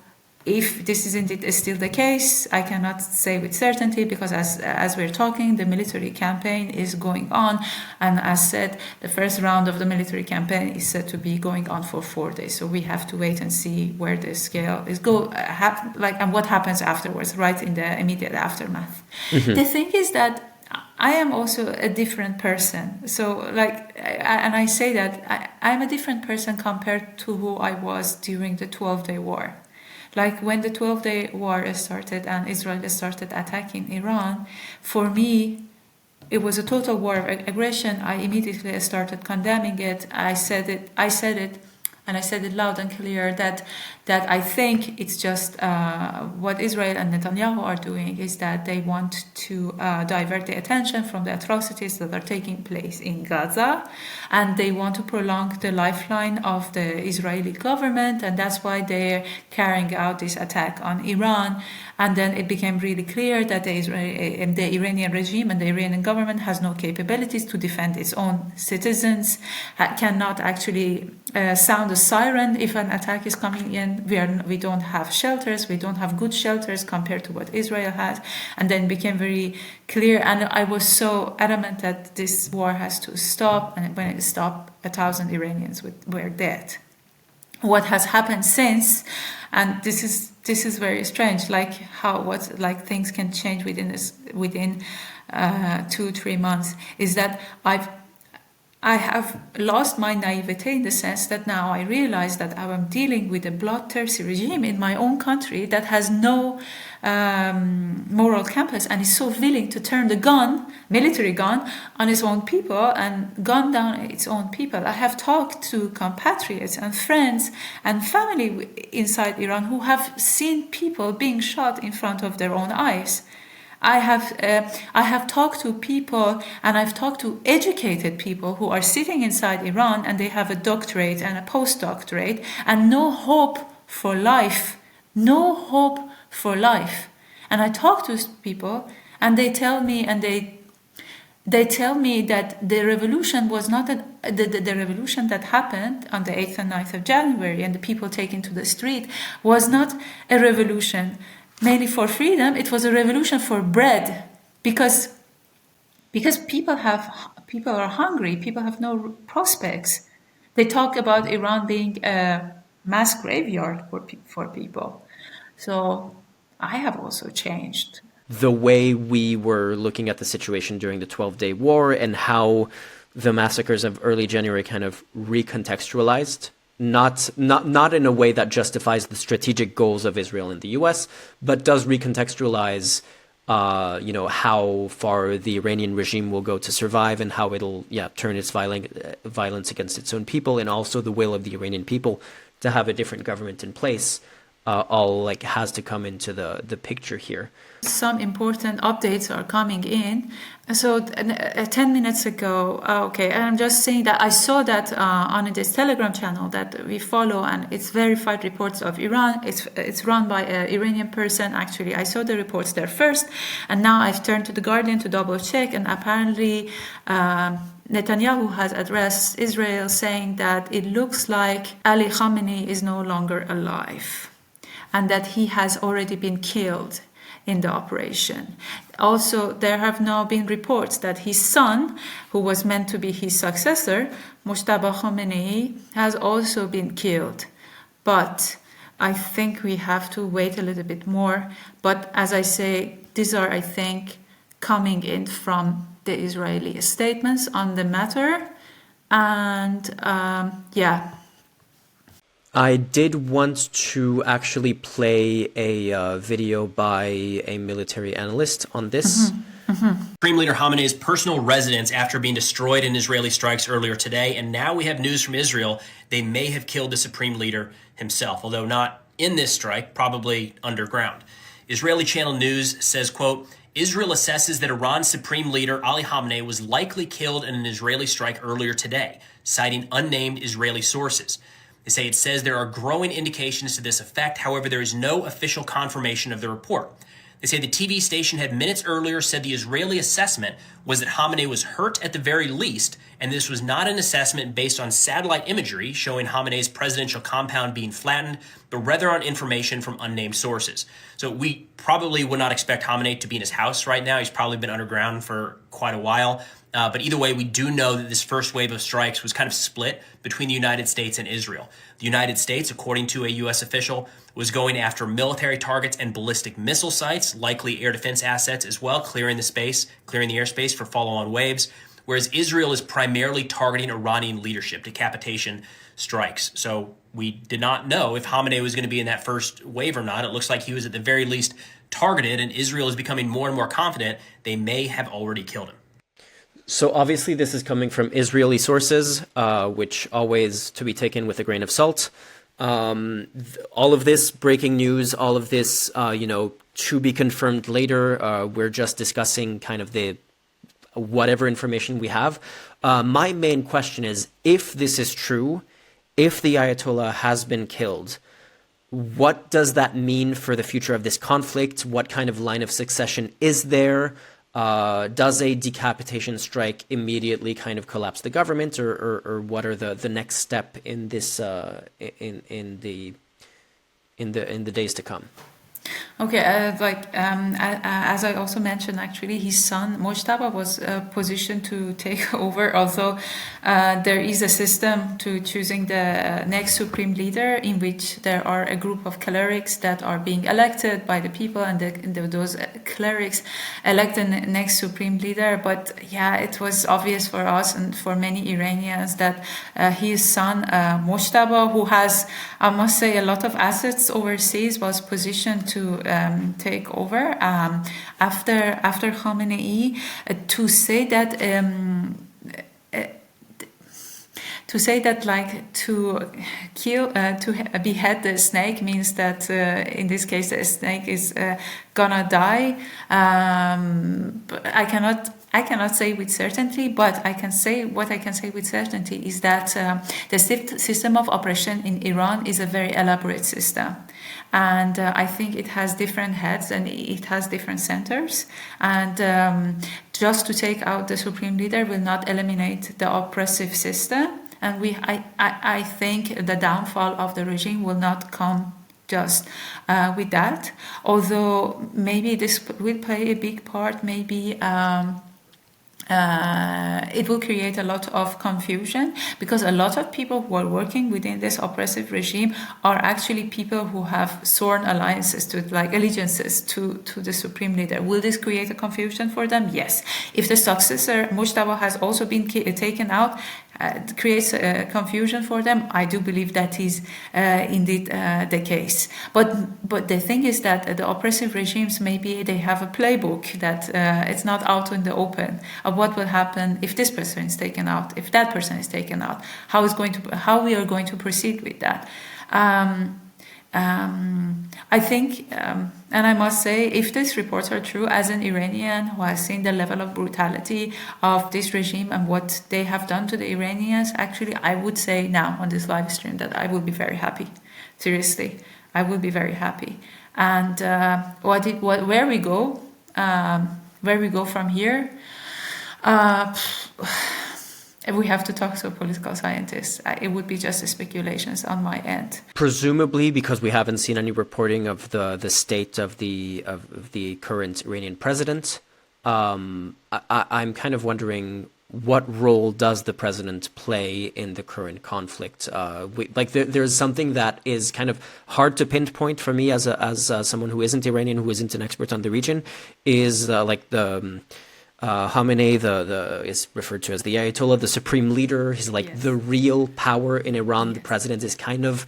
if this is indeed still the case, I cannot say with certainty, because as we're talking, the military campaign is going on, and as said, the first round of the military campaign is said to be going on for 4 days. So we have to wait and see where the scale is and what happens afterwards, right in the immediate aftermath. Mm-hmm. The thing is that I am also a different person. So, and I say that I'm a different person compared to who I was during the 12-day war. Like when the 12-day war started and Israel started attacking Iran, for me, it was a total war of aggression. I immediately started condemning it. I said it, and I said it loud and clear that I think it's just what Israel and Netanyahu are doing is that they want to divert the attention from the atrocities that are taking place in Gaza, and they want to prolong the lifeline of the Israeli government, and that's why they're carrying out this attack on Iran. And then it became really clear that the Iranian regime and the Iranian government has no capabilities to defend its own citizens, cannot actually sound a siren if an attack is coming in. We don't have shelters, we don't have good shelters compared to what Israel has. And then it became very clear, and I was so adamant that this war has to stop, and when it stopped, 1,000 Iranians were dead. What has happened since, and this is very strange, like things can change within 2-3 months, is that I have lost my naivete in the sense that now I realize that I am dealing with a bloodthirsty regime in my own country that has no moral compass and is so willing to turn the military gun, on its own people and gun down its own people. I have talked to compatriots and friends and family inside Iran who have seen people being shot in front of their own eyes. I have talked to people, and I've talked to educated people who are sitting inside Iran and they have a doctorate and a postdoctorate and no hope for life. And I talk to people, and they tell me, that the revolution was not the revolution that happened on the 8th and 9th of January and the people taken to the street was not a revolution mainly for freedom. It was a revolution for bread, because people are hungry. People have no prospects. They talk about Iran being a mass graveyard for people. So I have also changed. The way we were looking at the situation during the 12-day war and how the massacres of early January kind of recontextualized, not in a way that justifies the strategic goals of Israel and the U.S., but does recontextualize, how far the Iranian regime will go to survive and how it'll, turn its violence against its own people, and also the will of the Iranian people to have a different government in place. All has to come into the picture here. Some important updates are coming in. So 10 minutes ago, I'm just saying that I saw that on this Telegram channel that we follow, and it's verified reports of Iran. It's run by an Iranian person. Actually, I saw the reports there first, and now I've turned to The Guardian to double check, and apparently Netanyahu has addressed Israel saying that it looks like Ali Khamenei is no longer alive. and that he has already been killed in the operation. Also, there have now been reports that his son, who was meant to be his successor, Mojtaba Khamenei, has also been killed. But I think we have to wait a little bit more. But as I say, these are, I think, coming in from the Israeli statements on the matter. And yeah. I did want to actually play a video by a military analyst on this. Supreme Leader Khamenei's personal residence after being destroyed in Israeli strikes earlier today, and now we have news from Israel they may have killed the Supreme Leader himself, although not in this strike, probably underground. Israeli Channel News says, quote, Israel assesses that Iran's Supreme Leader Ali Khamenei was likely killed in an Israeli strike earlier today, citing unnamed Israeli sources. They say it says there are growing indications to this effect. However, there is no official confirmation of the report. They say the TV station had minutes earlier said the Israeli assessment was that Khamenei was hurt at the very least, and this was not an assessment based on satellite imagery showing Khamenei's presidential compound being flattened, but rather on information from unnamed sources. So we probably would not expect Khamenei to be in his house right now. He's probably been underground for quite a while. But either way, we do know that this first wave of strikes was kind of split between the United States and Israel. The United States, according to a U.S. official, was going after military targets and ballistic missile sites, likely air defense assets as well, clearing the airspace for follow-on waves, whereas Israel is primarily targeting Iranian leadership, decapitation strikes. So we did not know if Khamenei was going to be in that first wave or not. It looks like he was at the very least targeted, and Israel is becoming more and more confident they may have already killed him. So obviously this is coming from Israeli sources, which always to be taken with a grain of salt. All of this breaking news, all of this, to be confirmed later. We're just discussing kind of the whatever information we have. My main question is, if this is true, if the Ayatollah has been killed, what does that mean for the future of this conflict? What kind of line of succession is there? Does a decapitation strike immediately kind of collapse the government, or what are the next step in this in the days to come? Okay, as I also mentioned, actually, his son Mojtaba was positioned to take over. Although there is a system to choosing the next supreme leader, in which there are a group of clerics that are being elected by the people, and those clerics elect the next supreme leader. But yeah, it was obvious for us and for many Iranians that his son Mojtaba, who has, I must say, a lot of assets overseas, was positioned to take over after Khamenei. To say that like to kill to behead the snake means that in this case the snake is gonna die. But I cannot say with certainty, but I can say with certainty is that the system of operation in Iran is a very elaborate system. And I think it has different heads and it has different centers. And just to take out the supreme leader will not eliminate the oppressive system. And I think the downfall of the regime will not come just with that. Although maybe this will play a big part, maybe it will create a lot of confusion, because a lot of people who are working within this oppressive regime are actually people who have sworn allegiances to the supreme leader. Will this create a confusion for them? Yes. If the successor Mojtaba has also been taken out, creates confusion for them, I do believe that is indeed the case. But the thing is that the oppressive regimes, maybe they have a playbook that it's not out in the open of what will happen if this person is taken out, if that person is taken out, how we are going to proceed with that. I think, and I must say, if these reports are true, as an Iranian who has seen the level of brutality of this regime and what they have done to the Iranians, actually, I would say now on this live stream that I will be very happy. Seriously, I will be very happy. And where we go from here, we have to talk to political scientists. It would be just speculations on my end. Presumably, because we haven't seen any reporting of the state of the current Iranian president, I'm kind of wondering, what role does the president play in the current conflict? There's something that is kind of hard to pinpoint for me as someone who isn't Iranian, who isn't an expert on the region, is Khamenei, is referred to as the Ayatollah, the supreme leader. He's like the real power in Iran. The president is kind of,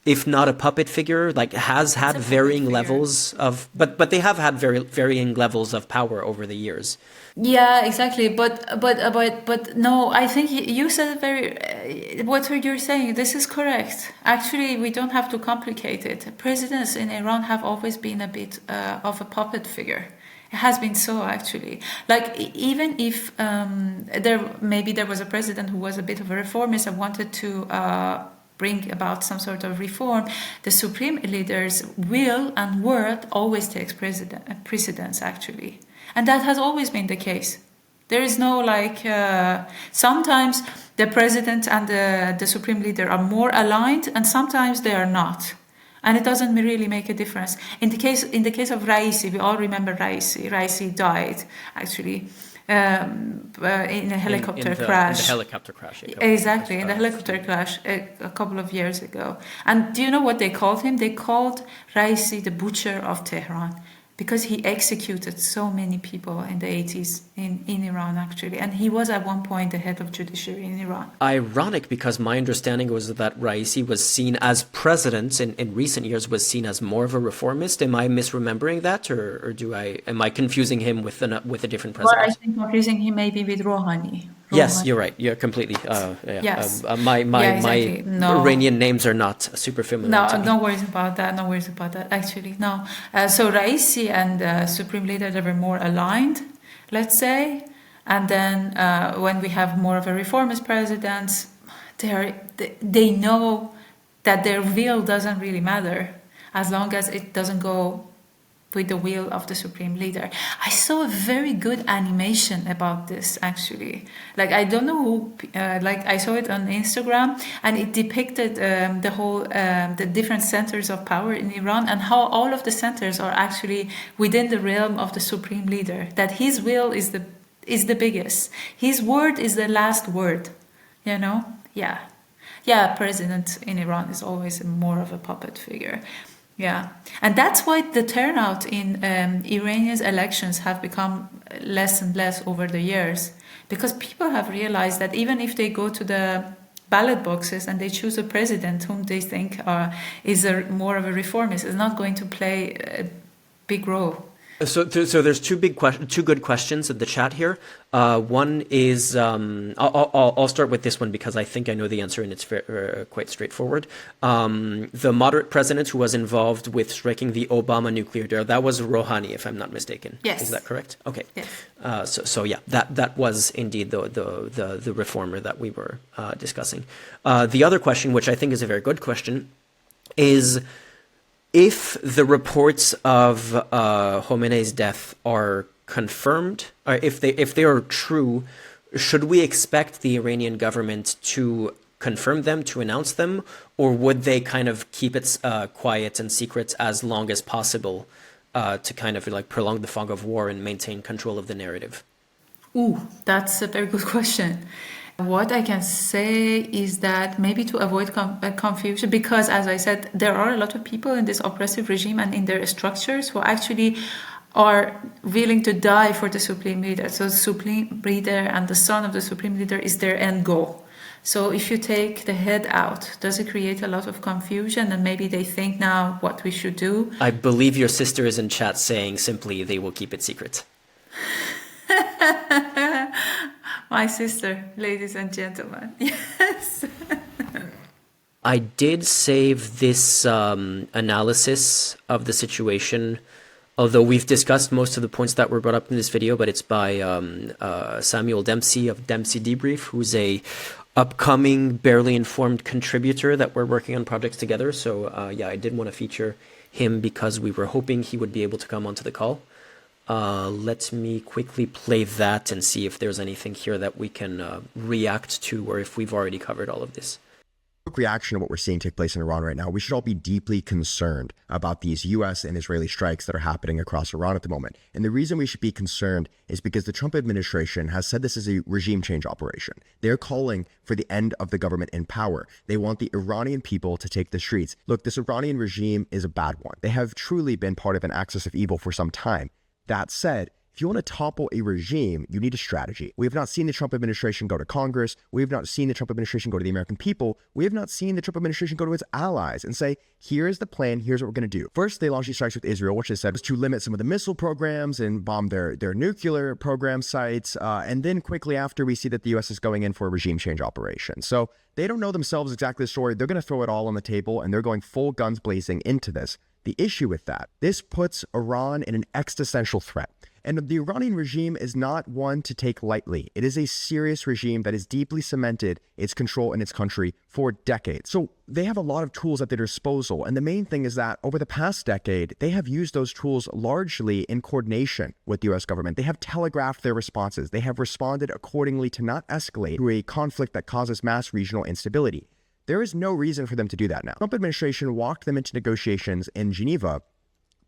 if not a puppet figure, like has had varying levels of, but they have had varying levels of power over the years. Yeah, exactly. But no, I think you said what you're saying. This is correct. Actually, we don't have to complicate it. Presidents in Iran have always been a bit of a puppet figure. It has been so, actually. Like, even if there was a president who was a bit of a reformist and wanted to bring about some sort of reform, the supreme leader's will and word always takes precedence, actually. And that has always been the case. There is no sometimes the president and the supreme leader are more aligned, and sometimes they are not. And it doesn't really make a difference. In the case of Raisi, we all remember Raisi. Raisi died, actually, in a helicopter crash. In the helicopter crash. Exactly, in the helicopter crash a couple of years ago. And do you know what they called him? They called Raisi the butcher of Tehran, because he executed so many people in the 80s in Iran, actually. And he was at one point the head of judiciary in Iran. Ironic, because my understanding was that Raisi was seen as president in recent years, was seen as more of a reformist. Am I misremembering that, or am I confusing him with a different president? Well, I think confusing him maybe with Rouhani. Yes, you're right. You're completely. Yes. My exactly. Iranian names are not super familiar. No worries about that. No worries about that. Actually, no. So Raisi and Supreme Leader, they were more aligned, let's say. And then when we have more of a reformist president, they know that their will doesn't really matter as long as it doesn't go with the will of the supreme leader. I saw a very good animation about this, actually. Like, I don't know who, I saw it on Instagram, and it depicted the different centers of power in Iran, and how all of the centers are actually within the realm of the supreme leader, that his will is the biggest. His word is the last word, you know? Yeah, president in Iran is always more of a puppet figure. Yeah, and that's why the turnout in Iranian elections have become less and less over the years, because people have realized that even if they go to the ballot boxes and they choose a president whom they think is more of a reformist, is not going to play a big role. So there's two good questions in the chat here. One is I'll start with this one because I think I know the answer and it's quite straightforward. The moderate president who was involved with striking the Obama nuclear deal, that was Rouhani, if I'm not mistaken. Yes. Is that correct? Okay. Yes. So yeah, that was indeed the reformer that we were discussing. The other question, which I think is a very good question, is, if the reports of Khamenei's death are confirmed, or if they are true, should we expect the Iranian government to confirm them, to announce them, or would they kind of keep it quiet and secret as long as possible to kind of like prolong the fog of war and maintain control of the narrative? Ooh, that's a very good question. What I can say is that maybe to avoid confusion, because as I said, there are a lot of people in this oppressive regime and in their structures who actually are willing to die for the supreme leader. So the supreme leader and the son of the supreme leader is their end goal. So if you take the head out, does it create a lot of confusion? And maybe they think now what we should do. I believe your sister is in chat saying simply they will keep it secret. My sister, ladies and gentlemen. Yes. I did save this analysis of the situation, although we've discussed most of the points that were brought up in this video, but it's by Samuel Dempsey of Dempsey Debrief, who's a upcoming Barely Informed contributor that we're working on projects together. So yeah, I did want to feature him because we were hoping he would be able to come onto the call. Let me quickly play that and see if there's anything here that we can react to, or if we've already covered all of this. Reaction to what we're seeing take place in Iran right now, we should all be deeply concerned about these U.S. and Israeli strikes that are happening across Iran at the moment. And the reason we should be concerned is because the Trump administration has said this is a regime change operation. They're calling for the end of the government in power. They want the Iranian people to take the streets. Look, this Iranian regime is a bad one. They have truly been part of an axis of evil for some time. That said, if you want to topple a regime, you need a strategy. We have not seen the Trump administration go to Congress. We have not seen the Trump administration go to the American people. We have not seen the Trump administration go to its allies and say, here's the plan, here's what we're going to do. First, they launched these strikes with Israel, which they said was to limit some of the missile programs and bomb their nuclear program sites. And then quickly after, we see that the U.S. is going in for a regime change operation. So they don't know themselves exactly the story. They're going to throw it all on the table, and they're going full guns blazing into this. The issue with that, this puts Iran in an existential threat. And the Iranian regime is not one to take lightly. It is a serious regime that has deeply cemented its control in its country for decades. So they have a lot of tools at their disposal. And the main thing is that over the past decade, they have used those tools largely in coordination with the US government. They have telegraphed their responses. They have responded accordingly to not escalate to a conflict that causes mass regional instability. There is no reason for them to do that now. The Trump administration walked them into negotiations in Geneva,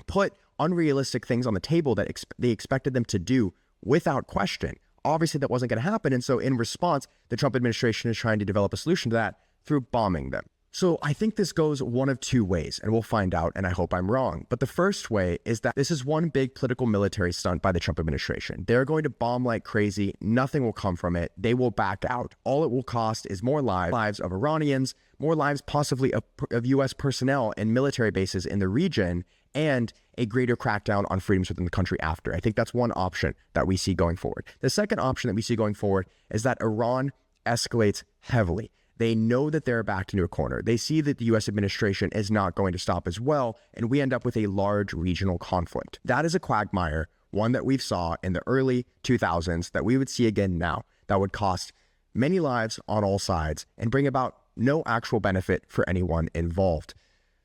put unrealistic things on the table that they expected them to do without question. Obviously, that wasn't going to happen. And so in response, the Trump administration is trying to develop a solution to that through bombing them. So I think this goes one of two ways, and we'll find out, and I hope I'm wrong. But the first way is that this is one big political military stunt by the Trump administration. They're going to bomb like crazy. Nothing will come from it. They will back out. All it will cost is more lives of Iranians, more lives possibly of U.S. personnel and military bases in the region, and a greater crackdown on freedoms within the country after. I think that's one option that we see going forward. The second option that we see going forward is that Iran escalates heavily. They know that they're backed into a corner. They see that the U.S. administration is not going to stop as well, and we end up with a large regional conflict. That is a quagmire, one that we saw in the early 2000s, that we would see again now, that would cost many lives on all sides and bring about no actual benefit for anyone involved.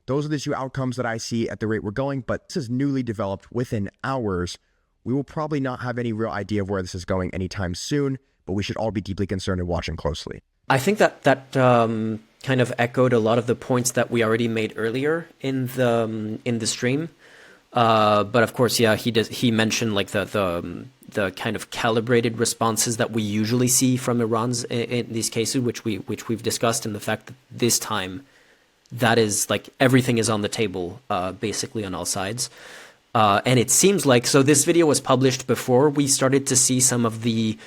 Those are the two outcomes that I see at the rate we're going, but this is newly developed within hours. We will probably not have any real idea of where this is going anytime soon, but we should all be deeply concerned and watching closely. I think that kind of echoed a lot of the points that we already made earlier in the stream. But of course, yeah, he mentioned like the kind of calibrated responses that we usually see from Iran's in these cases, which we've discussed, and the fact that this time that is like everything is on the table, basically on all sides. And it seems like, so this video was published before we started to see some of the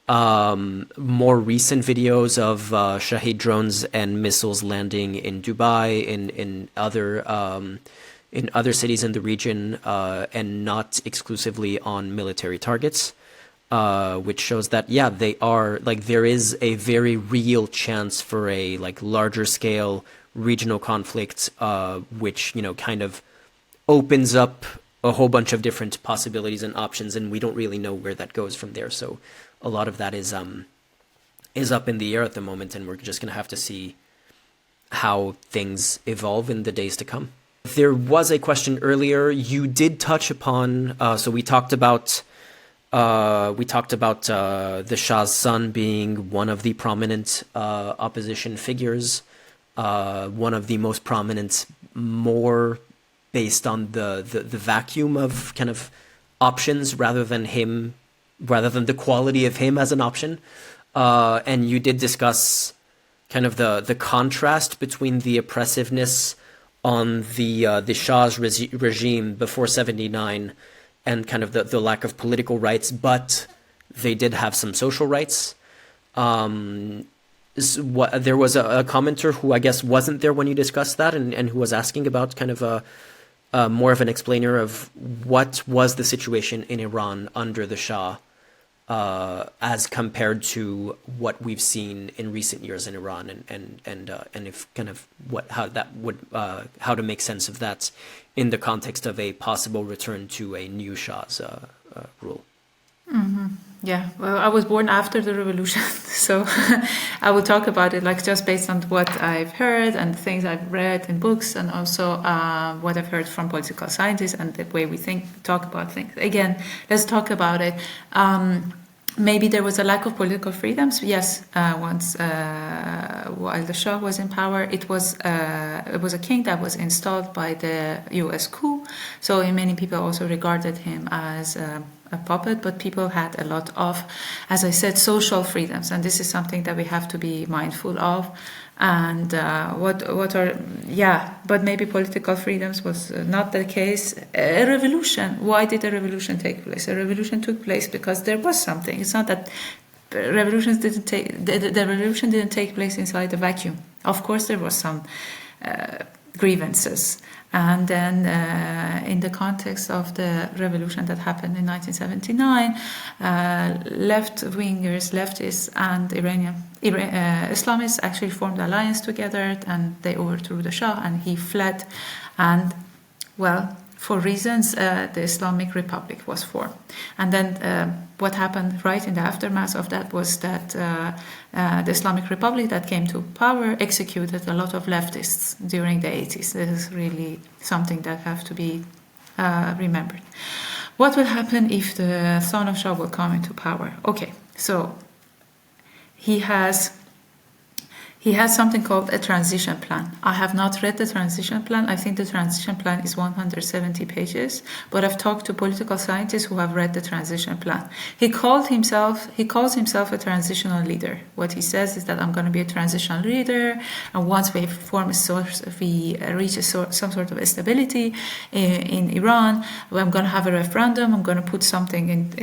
more recent videos of Shahed drones and missiles landing in Dubai, in other cities in the region, and not exclusively on military targets, which shows that, yeah, they are like, there is a very real chance for a like larger scale regional conflict, which, you know, kind of opens up a whole bunch of different possibilities and options, and we don't really know where that goes from there. So a lot of that is up in the air at the moment, and we're just gonna have to see how things evolve in the days to come. There was a question earlier. You did touch upon. So we talked about the Shah's son being one of the prominent opposition figures, one of the most prominent, more based on the vacuum of kind of options rather than the quality of him as an option. And you did discuss kind of the contrast between the oppressiveness on the Shah's regime before 79 and kind of the lack of political rights, but they did have some social rights. There was a commenter who I guess wasn't there when you discussed that, and who was asking about kind of a more of an explainer of what was the situation in Iran under the Shah, as compared to what we've seen in recent years in Iran, and if kind of how to make sense of that in the context of a possible return to a new Shah's rule. Mm-hmm. Yeah, well, I was born after the revolution, so I will talk about it like just based on what I've heard and things I've read in books, and also what I've heard from political scientists and the way we talk about things. Again, let's talk about it. Maybe there was a lack of political freedoms. Yes, once while the Shah was in power, it was a king that was installed by the U.S. coup. So many people also regarded him as a puppet, but people had a lot of, as I said, social freedoms, and this is something that we have to be mindful of. And but maybe political freedoms was not the case. A revolution. Why did a revolution take place? A revolution took place because there was something. It's not that the revolution didn't take place inside a vacuum. Of course, there was some grievances. And then in the context of the revolution that happened in 1979, left-wingers, leftists, and Islamists actually formed an alliance together, and they overthrew the Shah, and he fled. And, well, for reasons, the Islamic Republic was formed. And then what happened right in the aftermath of that was that the Islamic Republic that came to power executed a lot of leftists during the 80s. This is really something that have to be remembered. What will happen if the son of Shah will come into power? Okay, so he has something called a transition plan. I have not read the transition plan. I think the transition plan is 170 pages, but I've talked to political scientists who have read the transition plan. He calls himself a transitional leader. What he says is that I'm going to be a transitional leader, and once we reach some sort of stability in Iran, I'm going to have a referendum. I'm going to put something in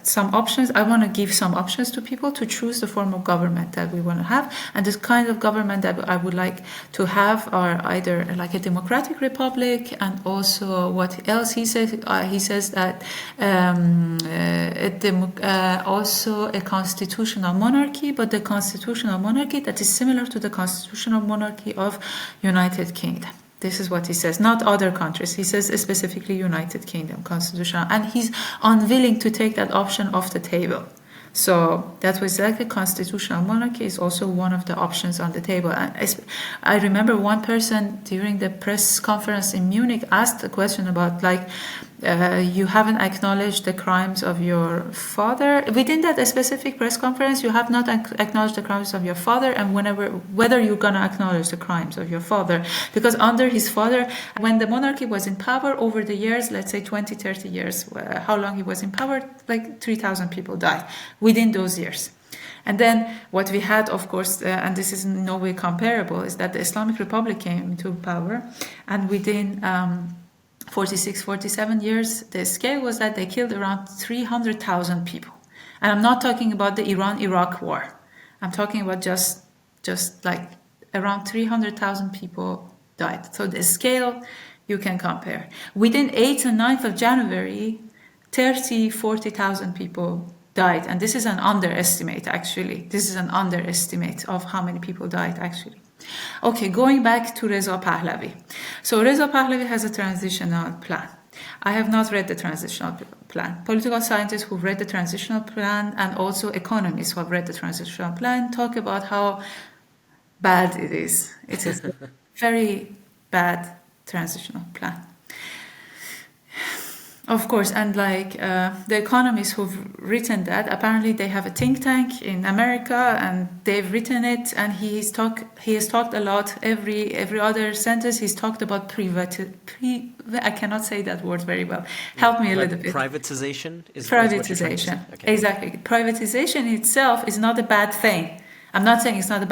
some options. I want to give some options to people to choose the form of government that we want to have, and this kind of government that I would like to have are either like a democratic republic, and also what else he says? He says that also a constitutional monarchy, but the constitutional monarchy that is similar to the constitutional monarchy of United Kingdom. This is what he says, not other countries. He says specifically United Kingdom constitutional, and he's unwilling to take that option off the table. So that was like a constitutional monarchy is also one of the options on the table. And I remember one person during the press conference in Munich asked a question about you haven't acknowledged the crimes of your father. Within that specific press conference, you have not acknowledged the crimes of your father, and whether you're going to acknowledge the crimes of your father. Because under his father, when the monarchy was in power over the years, let's say 20, 30 years, how long he was in power, like 3,000 people died within those years. And then what we had, of course, and this is in no way comparable, is that the Islamic Republic came into power, and within 46, 47 years, the scale was that they killed around 300,000 people. And I'm not talking about the Iran-Iraq war. I'm talking about just like around 300,000 people died. So the scale you can compare. Within 8th and 9th of January, 30, 40,000 people died. And this is an underestimate, actually. This is an underestimate of how many people died, actually. Okay, going back to Reza Pahlavi. So Reza Pahlavi has a transitional plan. I have not read the transitional plan. Political scientists who've read the transitional plan, and also economists who have read the transitional plan, talk about how bad it is. It is a very bad transitional plan. Of course, and the economists who've written that, apparently they have a think tank in America, and they've written it, and he has talked a lot. Every other sentence he's talked about I cannot say that word very well. Help me a little bit. Privatization is privatization. What you're trying to say? Okay. Exactly. Privatization itself is not a bad thing. I'm not saying it's not a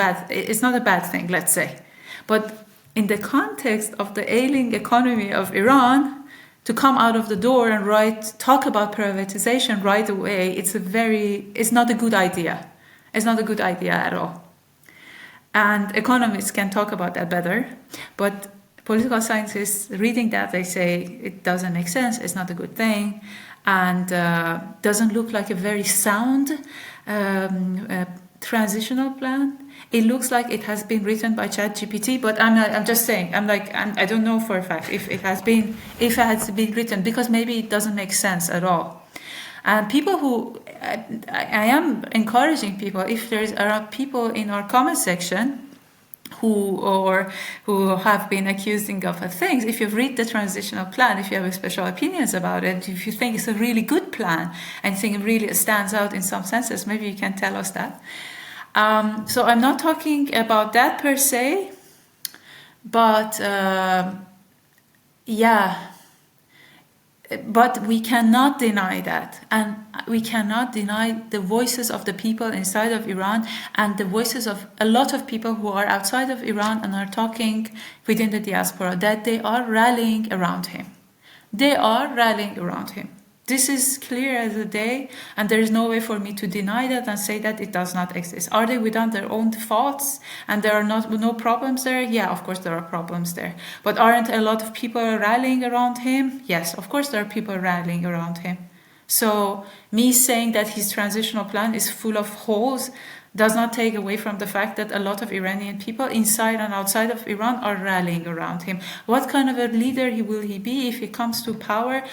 bad thing, let's say. But in the context of the ailing economy of Iran, to come out of the door and talk about privatization right away, it's not a good idea. It's not a good idea at all. And economists can talk about that better, but political scientists reading that, they say it doesn't make sense, it's not a good thing, and doesn't look like a very sound transitional plan. It looks like it has been written by ChatGPT, but I'm just saying. I don't know for a fact if it has been written, because maybe it doesn't make sense at all. And people who, I am encouraging people, if there's around people in our comment section who have been accusing of things, if you read the transitional plan, if you have special opinions about it, if you think it's a really good plan and think it really stands out in some senses, maybe you can tell us that. So I'm not talking about that per se, but but we cannot deny that, and we cannot deny the voices of the people inside of Iran and the voices of a lot of people who are outside of Iran and are talking within the diaspora, that they are rallying around him. They are rallying around him. This is clear as a day, and there is no way for me to deny that and say that it does not exist. Are they without their own thoughts and there are no problems there? Yeah, of course there are problems there. But aren't a lot of people rallying around him? Yes, of course there are people rallying around him. So me saying that his transitional plan is full of holes does not take away from the fact that a lot of Iranian people inside and outside of Iran are rallying around him. What kind of a leader will he be if he comes to power?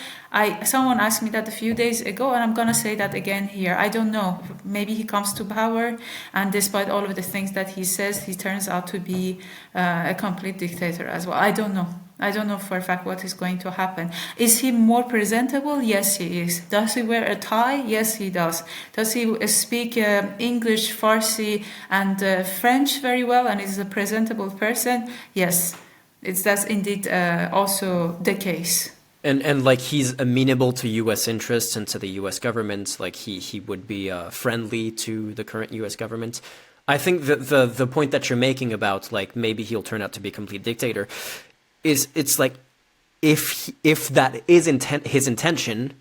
Someone asked me that a few days ago, and I'm going to say that again here. I don't know. Maybe he comes to power, and despite all of the things that he says, he turns out to be a complete dictator as well. I don't know. I don't know for a fact what is going to happen. Is he more presentable? Yes, he is. Does he wear a tie? Yes, he does. Does he speak English, Farsi, and French very well, and is a presentable person? Yes, that's indeed also the case. And like he's amenable to U.S. interests and to the U.S. government, like he would be friendly to the current U.S. government. I think that the point that you're making about like maybe he'll turn out to be a complete dictator is it's like if that is his intention,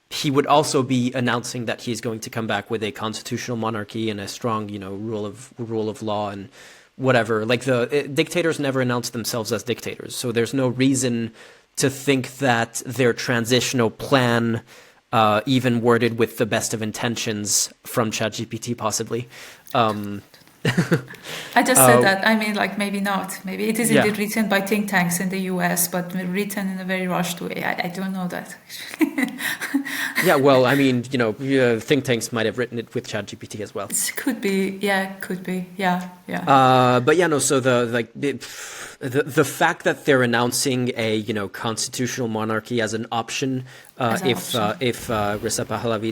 he would also be announcing that he's going to come back with a constitutional monarchy and a strong, rule of law and whatever. Like dictators never announce themselves as dictators, so there's no reason to think that their transitional plan, even worded with the best of intentions from ChatGPT, possibly. I just said that. I mean, like maybe not. Maybe it is indeed written by think tanks in the US, but written in a very rushed way. I don't know that. Yeah, well, I mean, think tanks might have written it with ChatGPT as well. It could be, yeah, But yeah, no. So the fact that they're announcing a constitutional monarchy as an option, if Reza Pahlavi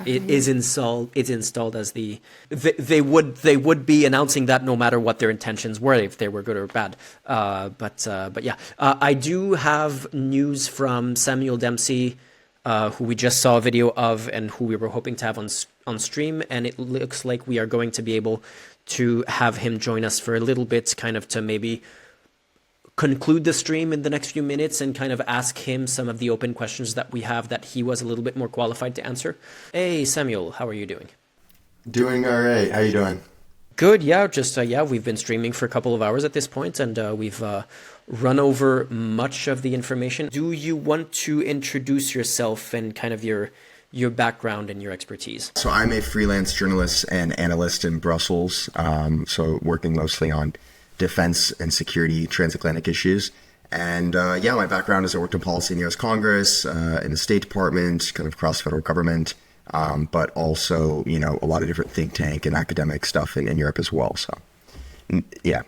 is installed as they would be announcing that no matter what their intentions were, if they were good or bad. But yeah, I do have news from Samuel Dempsey, who we just saw a video of and who we were hoping to have on stream, and it looks like we are going to be able to have him join us for a little bit, kind of to maybe conclude the stream in the next few minutes and kind of ask him some of the open questions that we have that he was a little bit more qualified to answer. Hey, Samuel, how are you doing? Doing all right. How you doing? Good, yeah. Just we've been streaming for a couple of hours at this point, and we've run over much of the information. Do you want to introduce yourself and kind of your background and your expertise? So I'm a freelance journalist and analyst in Brussels, so working mostly on defense and security, transatlantic issues. And my background is I worked in policy in the U.S. Congress, in the State Department, kind of across federal government, but also, a lot of different think tank and academic stuff in Europe as well. So, yeah.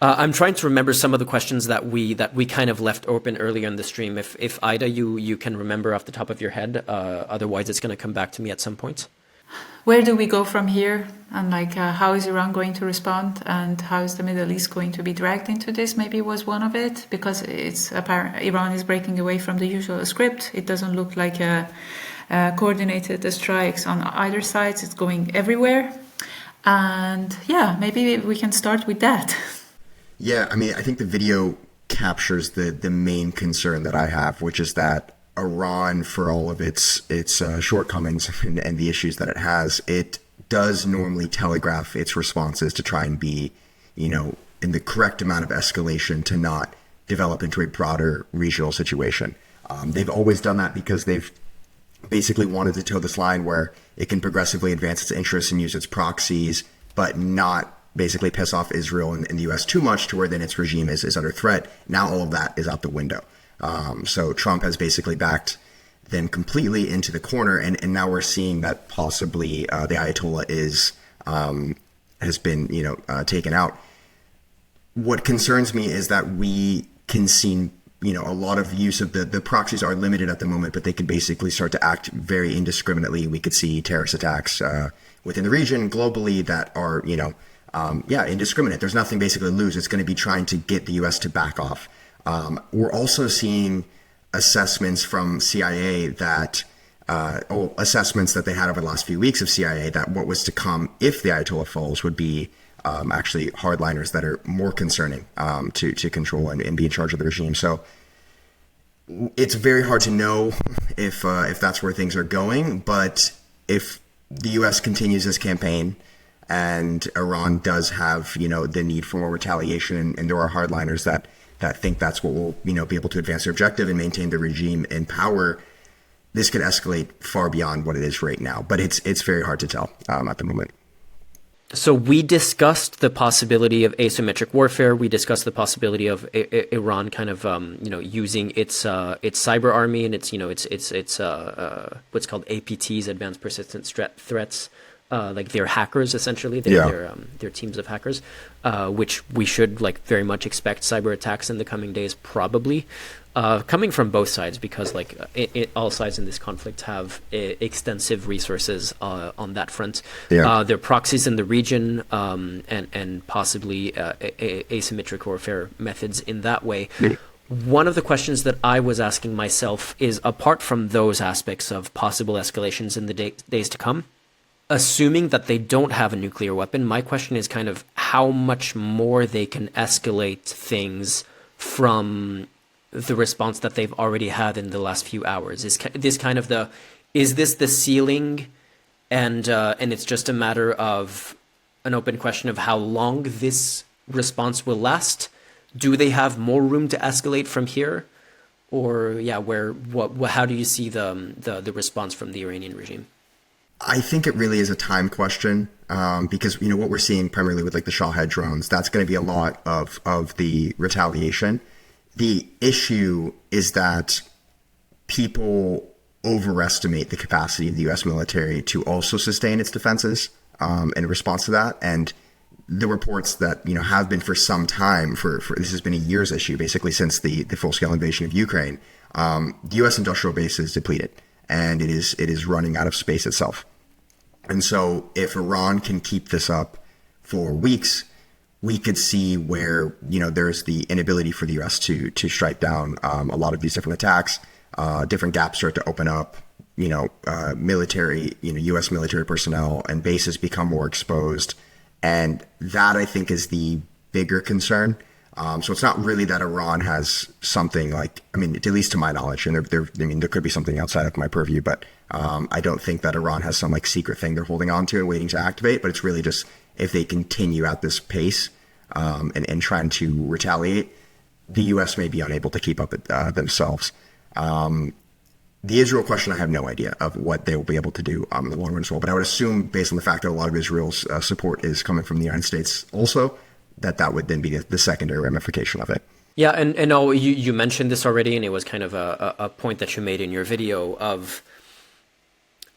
I'm trying to remember some of the questions that we kind of left open earlier in the stream. If Ida, you can remember off the top of your head, otherwise it's going to come back to me at some point. Where do we go from here? And how is Iran going to respond? And how is the Middle East going to be dragged into this? Maybe was one of it, because it's apparent Iran is breaking away from the usual script. It doesn't look like coordinated strikes on either side. It's going everywhere. And yeah, maybe we can start with that. Yeah, I mean, I think the video captures the main concern that I have, which is that Iran, for all of its shortcomings and the issues that it has, it does normally telegraph its responses to try and be, in the correct amount of escalation to not develop into a broader regional situation. They've always done that because they've basically wanted to toe this line where it can progressively advance its interests and use its proxies, but not basically piss off Israel and the U.S. too much to where then its regime is under threat. Now all of that is out the window. So Trump has basically backed them completely into the corner. And now we're seeing that possibly the Ayatollah has been, taken out. What concerns me is that we can see, a lot of use of the proxies are limited at the moment, but they can basically start to act very indiscriminately. We could see terrorist attacks within the region globally that are, indiscriminate. There's nothing basically to lose. It's going to be trying to get the U.S. to back off. We're also seeing assessments from CIA assessments that they had over the last few weeks of CIA that what was to come if the Ayatollah falls would be actually hardliners that are more concerning to control and be in charge of the regime. So it's very hard to know if that's where things are going. But if the U.S. continues this campaign and Iran does have, the need for more retaliation, and there are hardliners that think that's what will, be able to advance their objective and maintain the regime in power, this could escalate far beyond what it is right now. But it's very hard to tell at the moment. So we discussed the possibility of asymmetric warfare. We discussed the possibility of Iran kind of, using its cyber army and its what's called APTs, advanced persistent threats, like they're hackers essentially. They're teams of hackers, which we should very much expect cyber attacks in the coming days, probably. Coming from both sides, because all sides in this conflict have extensive resources on that front. There are proxies in the region and possibly asymmetric warfare methods in that way. One of the questions that I was asking myself is, apart from those aspects of possible escalations in the days to come, assuming that they don't have a nuclear weapon, my question is kind of how much more they can escalate things from the response that they've already had in the last few hours. Is this the ceiling, and it's just a matter of an open question of how long this response will last? Do they have more room to escalate from here, or how do you see the response from the Iranian regime? I think it really is a time question, because what we're seeing primarily with the Shahed drones, that's going to be a lot of the retaliation. The issue is that people overestimate the capacity of the U.S. military to also sustain its defenses in response to that. And the reports that have been for some time, for this has been a year's issue, basically since the full-scale invasion of Ukraine. The U.S. industrial base is depleted, and it is running out of space itself. And so if Iran can keep this up for weeks, we could see where, there's the inability for the U.S. to strike down a lot of these different attacks. Different gaps start to open up, military, U.S. military personnel and bases become more exposed. And that, I think, is the bigger concern. So it's not really that Iran has something at least to my knowledge, and there could be something outside of my purview, but I don't think that Iran has some secret thing they're holding on to and waiting to activate. But it's really just if they continue at this pace and trying to retaliate, the U.S. may be unable to keep up themselves. The Israel question, I have no idea of what they will be able to do in the long run as well. But I would assume, based on the fact that a lot of Israel's support is coming from the United States also, that would then be the secondary ramification of it. Yeah, and you mentioned this already, and it was kind of a point that you made in your video of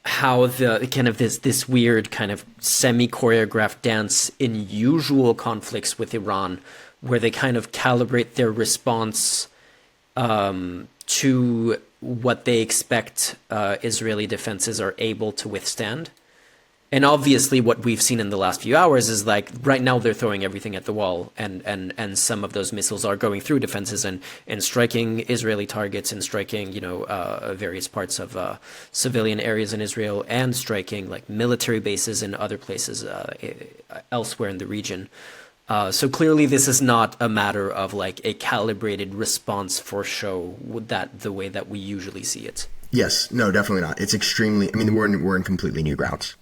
how the kind of this weird kind of semi-choreographed dance in usual conflicts with Iran, where they kind of calibrate their response to what they expect Israeli defenses are able to withstand. And obviously what we've seen in the last few hours is right now they're throwing everything at the wall, and some of those missiles are going through defenses and striking Israeli targets and striking, various parts of civilian areas in Israel, and striking military bases in other places elsewhere in the region. So clearly this is not a matter of a calibrated response for show, the way that we usually see it. Yes, no, definitely not. It's extremely, we're in completely new grounds.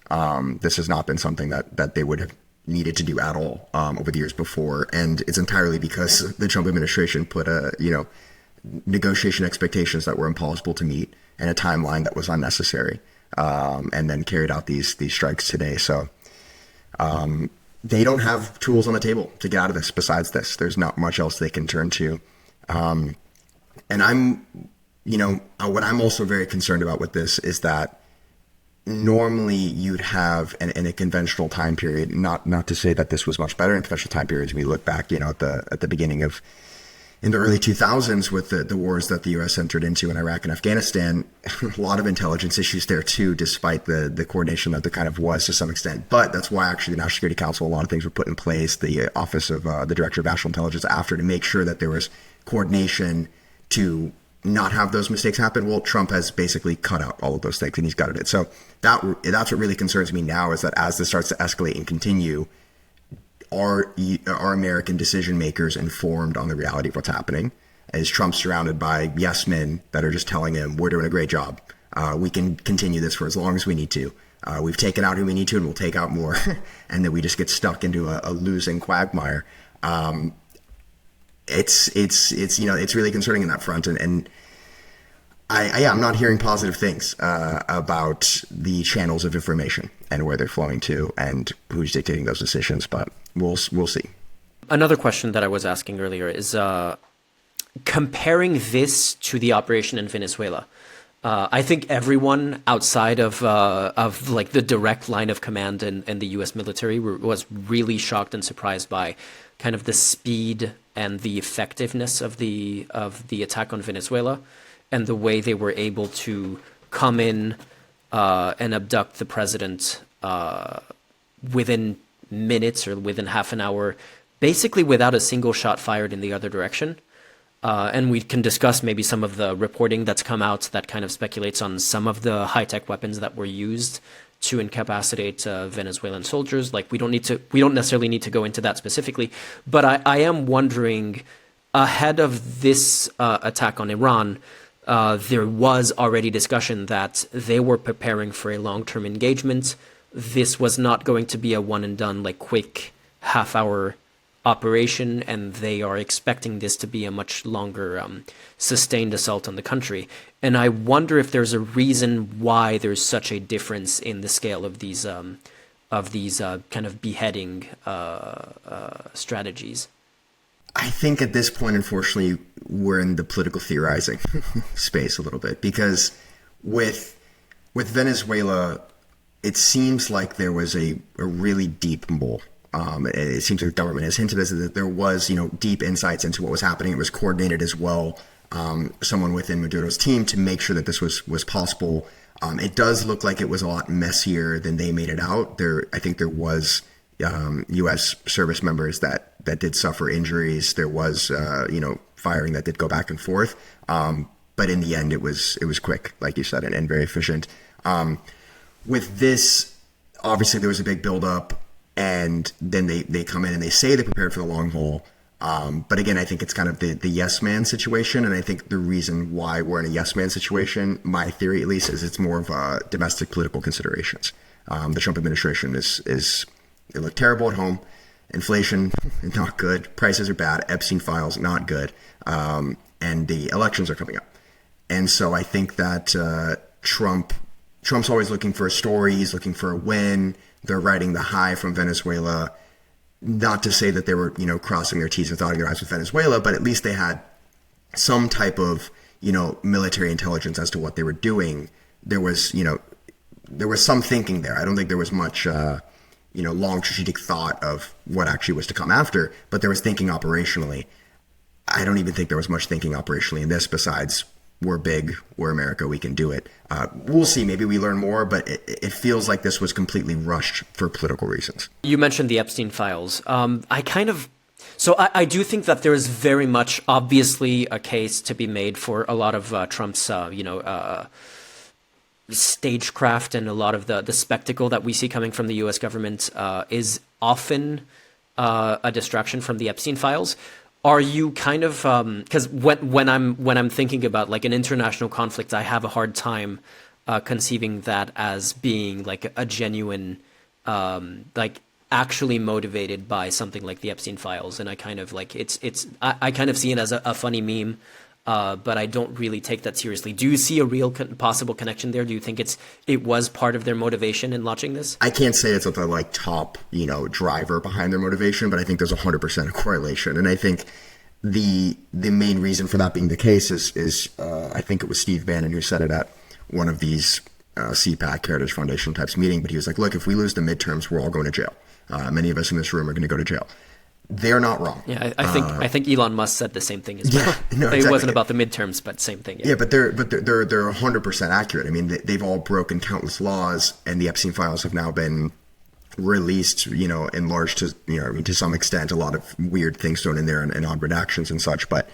This has not been something that they would have needed to do at all over the years before. And it's entirely because the Trump administration put negotiation expectations that were impossible to meet and a timeline that was unnecessary, and then carried out these strikes today. So they don't have tools on the table to get out of this besides this. There's not much else they can turn to. And I'm What I'm also very concerned about with this is that normally you'd have in a conventional time period, not to say that this was much better in conventional time periods. We look back, at the beginning of in the early 2000s with the wars that the U.S. entered into in Iraq and Afghanistan, a lot of intelligence issues there too, despite the coordination that there kind of was to some extent. But that's why actually the National Security Council, a lot of things were put in place, the Office of the Director of National Intelligence after, to make sure that there was coordination to not have those mistakes happen. Well, Trump has basically cut out all of those things, and he's gutted it. So that's what really concerns me now, is that as this starts to escalate and continue, are American decision makers informed on the reality of what's happening? Is Trump surrounded by yes men that are just telling him, we're doing a great job, we can continue this for as long as we need to, we've taken out who we need to, and we'll take out more, and then we just get stuck into a losing quagmire? It's really concerning in that front, and I'm not hearing positive things about the channels of information and where they're flowing to and who's dictating those decisions, but we'll see. Another question that I was asking earlier is comparing this to the operation in Venezuela. I think everyone outside of like the direct line of command and the U.S. military was really shocked and surprised by kind of the speed and the effectiveness of the attack on Venezuela, and the way they were able to come in and abduct the president within minutes or within half an hour, basically without a single shot fired in the other direction. And we can discuss maybe some of the reporting that's come out that kind of speculates on some of the high-tech weapons that were used to incapacitate Venezuelan soldiers. Like, we don't necessarily need to go into that specifically, but I am wondering, ahead of this attack on Iran, there was already discussion that they were preparing for a long-term engagement. This was not going to be a one-and-done, like, quick half-hour operation, and they are expecting this to be a much longer sustained assault on the country. And I wonder if there's a reason why there's such a difference in the scale of these kind of beheading strategies. I think at this point, unfortunately, we're in the political theorizing space a little bit, because with Venezuela, it seems like there was a really deep mole. It seems like the government has hinted as that there was, deep insights into what was happening. It was coordinated as well. Someone within Maduro's team to make sure that this was possible. It does look like it was a lot messier than they made it out. I think there was U.S. service members that did suffer injuries. There was, firing that did go back and forth. But in the end, it was quick, like you said, and very efficient. With this, obviously, there was a big buildup. And then they come in and they say they're prepared for the long haul. But again, I think it's kind of the yes man situation. And I think the reason why we're in a yes man situation, my theory at least, is it's more of domestic political considerations. The Trump administration it looked terrible at home. Inflation, not good. Prices are bad. Epstein files, not good. And the elections are coming up. And so I think that Trump's always looking for a story. He's looking for a win. They're riding the high from Venezuela. Not to say that they were, crossing their T's and dotting their I's with Venezuela, but at least they had some type of, military intelligence as to what they were doing. There was some thinking there. I don't think there was much, long strategic thought of what actually was to come after, but there was thinking operationally. I don't even think there was much thinking operationally in this besides, we're big, we're America, we can do it. We'll see. Maybe we learn more, but it feels like this was completely rushed for political reasons. You mentioned the Epstein files. I do think that there is very much, obviously, a case to be made for a lot of Trump's, stagecraft, and a lot of the spectacle that we see coming from the U.S. government is often a distraction from the Epstein files. Are you kind of because when I'm thinking about like an international conflict, I have a hard time conceiving that as being like a genuine like actually motivated by something like the Epstein files, and I kind of like I kind of see it as a funny meme, but I don't really take that seriously. Do you see a real possible connection there? Do you think it was part of their motivation in launching this? I can't say it's the top driver behind their motivation, but I think there's 100% a correlation, and I think the main reason for that being the case is I think it was Steve Bannon who said it at one of these CPAC Heritage Foundation types meeting, but he was like, look, if we lose the midterms, we're all going to jail. Many of us in this room are going to go to jail. They're not wrong. Yeah, I think Elon Musk said the same thing as well. Yeah, no, It exactly. wasn't about the midterms, but same thing. Yeah, but they're 100% accurate. I mean, they've all broken countless laws, and the Epstein files have now been released, enlarged to, to some extent, a lot of weird things thrown in there and odd redactions and such. But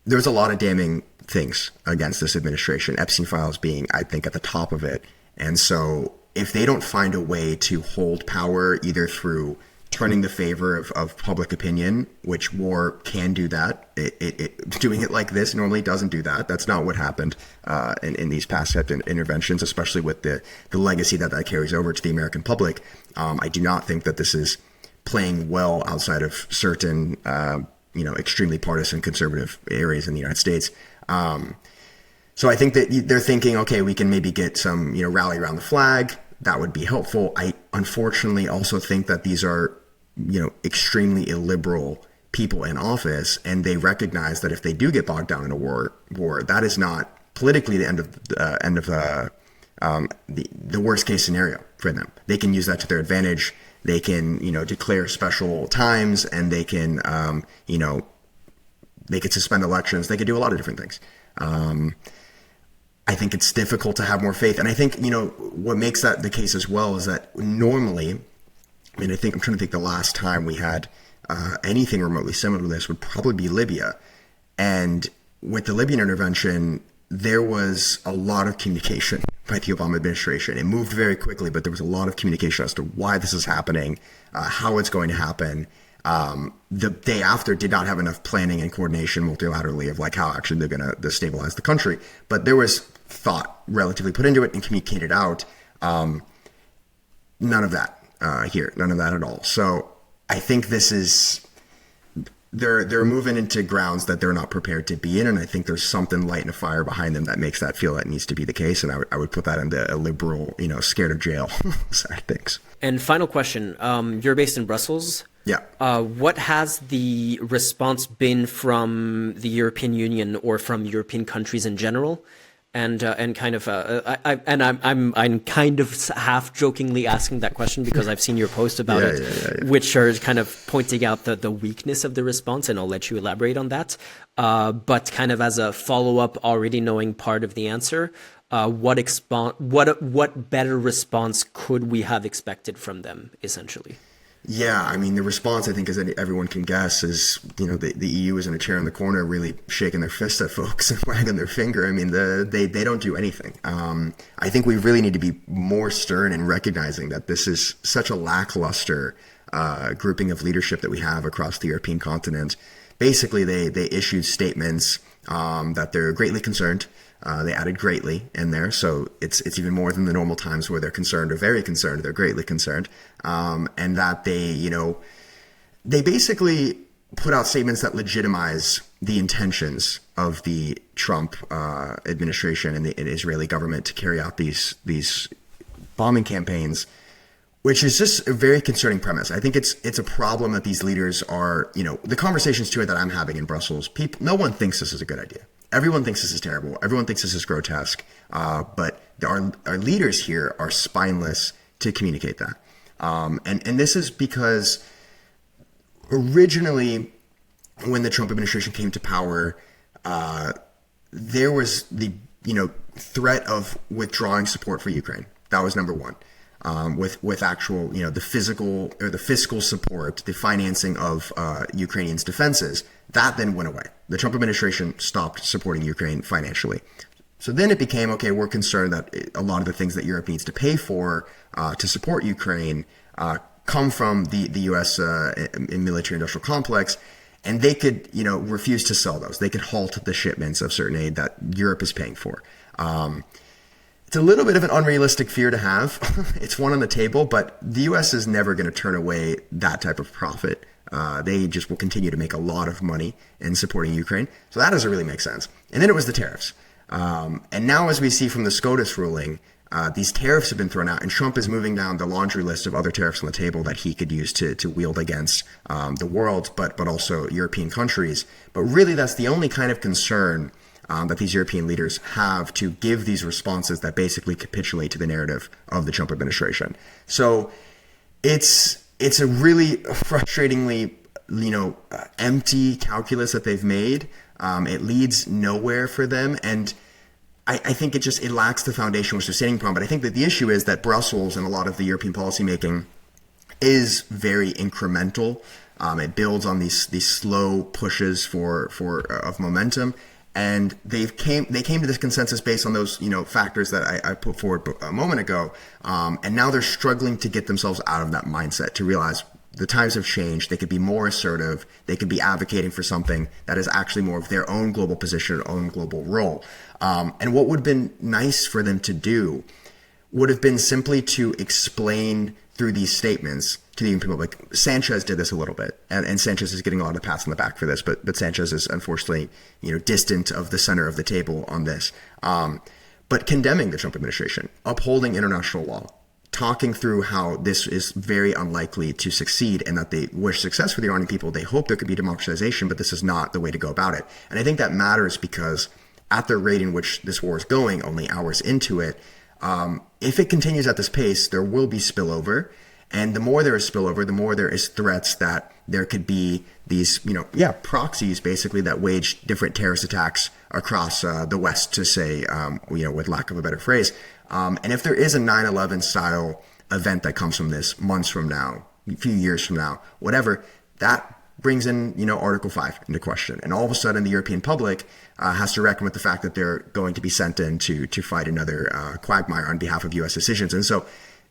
there's a lot of damning things against this administration, Epstein files being, I think, at the top of it. And so if they don't find a way to hold power either through turning the favor of public opinion, which war can do that. Doing it like this normally doesn't do that. That's not what happened in these past interventions, especially with the legacy that carries over to the American public. I do not think that this is playing well outside of certain, extremely partisan conservative areas in the United States. So I think that they're thinking, okay, we can maybe get some, rally around the flag. That would be helpful. I unfortunately also think that these are, extremely illiberal people in office, and they recognize that if they do get bogged down in a war, that is not politically the end of the worst case scenario for them. They can use that to their advantage. They can, declare special times, and they can, they could suspend elections. They could do a lot of different things. I think it's difficult to have more faith. And I think, what makes that the case as well is that normally, I think I'm trying to think the last time we had anything remotely similar to this would probably be Libya. And with the Libyan intervention, there was a lot of communication by the Obama administration. It moved very quickly, but there was a lot of communication as to why this is happening, how it's going to happen. The day after did not have enough planning and coordination multilaterally of like how actually they're going to stabilize the country. But there was thought relatively put into it and communicated out. None of that here, none of that at all. So I think this is, they're moving into grounds that they're not prepared to be in. And I think there's something lighting a fire behind them that makes that feel that needs to be the case. And I would put that into a liberal, scared of jail side of things. And final question, you're based in Brussels. Yeah. What has the response been from the European Union or from European countries in general? And kind of I'm kind of half jokingly asking that question because I've seen your post about which are kind of pointing out the weakness of the response, and I'll let you elaborate on that. But kind of as a follow up, already knowing part of the answer, what better response could we have expected from them, essentially? Yeah, the response, I think, as everyone can guess, is, the EU is in a chair in the corner really shaking their fist at folks and wagging their finger. They don't do anything. I think we really need to be more stern in recognizing that this is such a lackluster grouping of leadership that we have across the European continent. Basically, they issued statements that they're greatly concerned. They added greatly in there. So it's even more than the normal times where they're concerned or very concerned. They're greatly concerned. And that they basically put out statements that legitimize the intentions of the Trump administration and the Israeli government to carry out these bombing campaigns, which is just a very concerning premise. I think it's a problem that these leaders are, the conversations too that I'm having in Brussels, no one thinks this is a good idea. Everyone thinks this is terrible. Everyone thinks this is grotesque. But our leaders here are spineless to communicate that. And this is because originally, when the Trump administration came to power, there was the threat of withdrawing support for Ukraine. That was number one. With actual, the physical or the fiscal support, the financing of Ukrainians' defenses, that then went away. The Trump administration stopped supporting Ukraine financially. So then it became, okay, we're concerned that a lot of the things that Europe needs to pay for to support Ukraine come from the U.S. Military-industrial complex, and they could, refuse to sell those. They could halt the shipments of certain aid that Europe is paying for. It's a little bit of an unrealistic fear to have. It's one on the table, but the U.S. is never going to turn away that type of profit. They just will continue to make a lot of money in supporting Ukraine. So that doesn't really make sense. And then it was the tariffs. And now, as we see from the SCOTUS ruling, these tariffs have been thrown out, and Trump is moving down the laundry list of other tariffs on the table that he could use to wield against the world, but also European countries. But really, that's the only kind of concern that these European leaders have, to give these responses that basically capitulate to the narrative of the Trump administration. So it's a really frustratingly, empty calculus that they've made. It leads nowhere for them, and I think it lacks the foundation which they're standing upon. But I think that the issue is that Brussels and a lot of the European policymaking is very incremental. It builds on these slow pushes of momentum, and they came to this consensus based on those factors that I put forward a moment ago, and now they're struggling to get themselves out of that mindset, to realize the times have changed. They could be more assertive. They could be advocating for something that is actually more of their own global position, their own global role. And what would have been nice for them to do would have been simply to explain through these statements to the European people. Like Sanchez did this a little bit, and Sanchez is getting a lot of pats on the back for this, but Sanchez is unfortunately distant of the center of the table on this. But condemning the Trump administration, upholding international law, talking through how this is very unlikely to succeed, and that they wish success for the Iranian people. They hope there could be democratization, but this is not the way to go about it. And I think that matters because at the rate in which this war is going, only hours into it, if it continues at this pace, there will be spillover. And the more there is spillover, the more there is threats that there could be these, proxies basically that wage different terrorist attacks across the West, to say, with lack of a better phrase. And if there is a 9/11 style event that comes from this months from now, a few years from now, whatever, that brings in, Article 5 into question. And all of a sudden, the European public has to reckon with the fact that they're going to be sent in to fight another quagmire on behalf of U.S. decisions. And so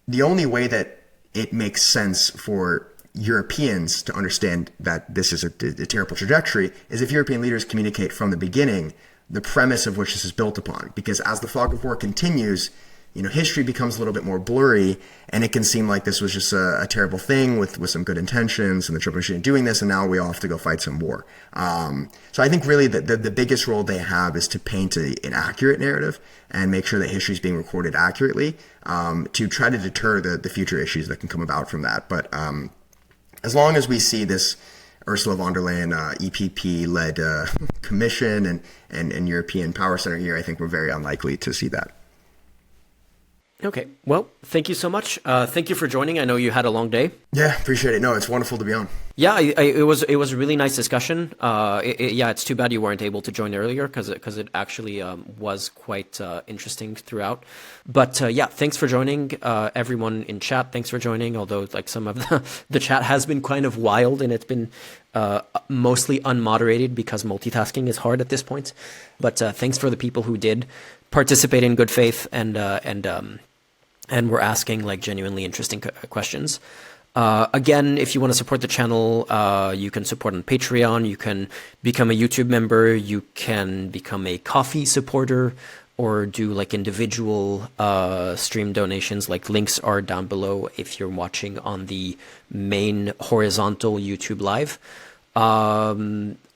the only way that it makes sense for Europeans to understand that this is a terrible trajectory is if European leaders communicate from the beginning the premise of which this is built upon. Because as the fog of war continues, history becomes a little bit more blurry, and it can seem like this was just a terrible thing with some good intentions, and the Trump administration doing this, and now we all have to go fight some war. So I think really the biggest role they have is to paint an accurate narrative and make sure that history is being recorded accurately, to try to deter the future issues that can come about from that. But as long as we see this Ursula von der Leyen EPP-led commission and European Power Center here, I think we're very unlikely to see that. Okay. Well, thank you so much. Thank you for joining. I know you had a long day. Yeah, appreciate it. No, it's wonderful to be on. Yeah, it was a really nice discussion. It's too bad you weren't able to join earlier because it actually was quite interesting throughout. But thanks for joining, everyone in chat. Thanks for joining. Although some of the chat has been kind of wild, and it's been mostly unmoderated because multitasking is hard at this point. But thanks for the people who did participate in good faith and were asking genuinely interesting questions. Again, if you want to support the channel, you can support on Patreon. You can become a YouTube member. You can become a coffee supporter, or do individual stream donations. Links are down below if you're watching on the main horizontal YouTube live.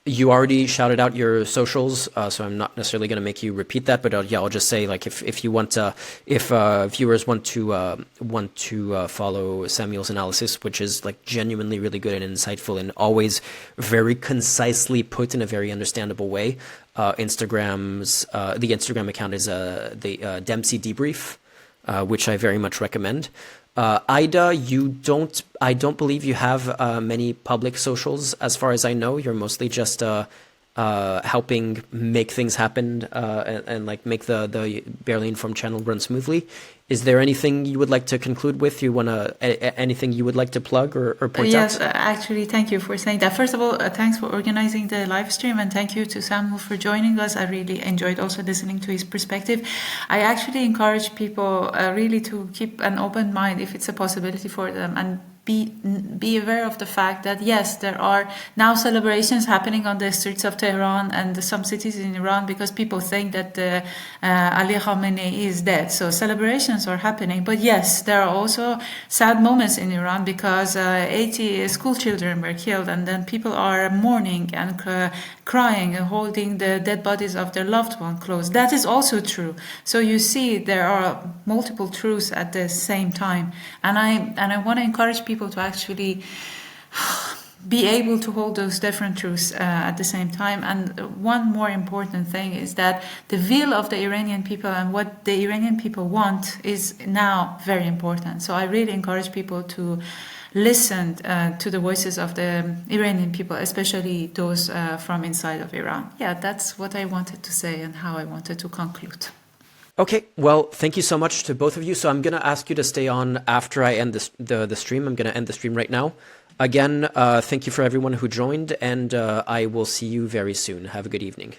You already shouted out your socials, so I'm not necessarily going to make you repeat that. But I'll just say if you want if viewers want to follow Samuel's analysis, which is genuinely really good and insightful and always very concisely put in a very understandable way. The Instagram account is the Dempsey Debrief, which I very much recommend. Ida, I don't believe you have many public socials as far as I know. You're mostly just helping make things happen and make the Barely Informed channel run smoothly. Is there anything you would like to conclude with? Anything you would like to plug or point out? Yes, actually, thank you for saying that. First of all, thanks for organizing the live stream, and thank you to Samuel for joining us. I really enjoyed also listening to his perspective. I actually encourage people really to keep an open mind if it's a possibility for them, and be aware of the fact that yes, there are now celebrations happening on the streets of Tehran and some cities in Iran because people think that Ali Khamenei is dead. So celebrations are happening. But yes, there are also sad moments in Iran because 80 school children were killed, and then people are mourning and crying and holding the dead bodies of their loved one close. That is also true. So you see, there are multiple truths at the same time, and I want to encourage people to actually be able to hold those different truths at the same time. And one more important thing is that the will of the Iranian people and what the Iranian people want is now very important. So I really encourage people to listen to the voices of the Iranian people, especially those from inside of Iran. Yeah, that's what I wanted to say and how I wanted to conclude. Okay, well, thank you so much to both of you. So I'm going to ask you to stay on after I end the stream. I'm going to end the stream right now. Again, thank you for everyone who joined, and I will see you very soon. Have a good evening.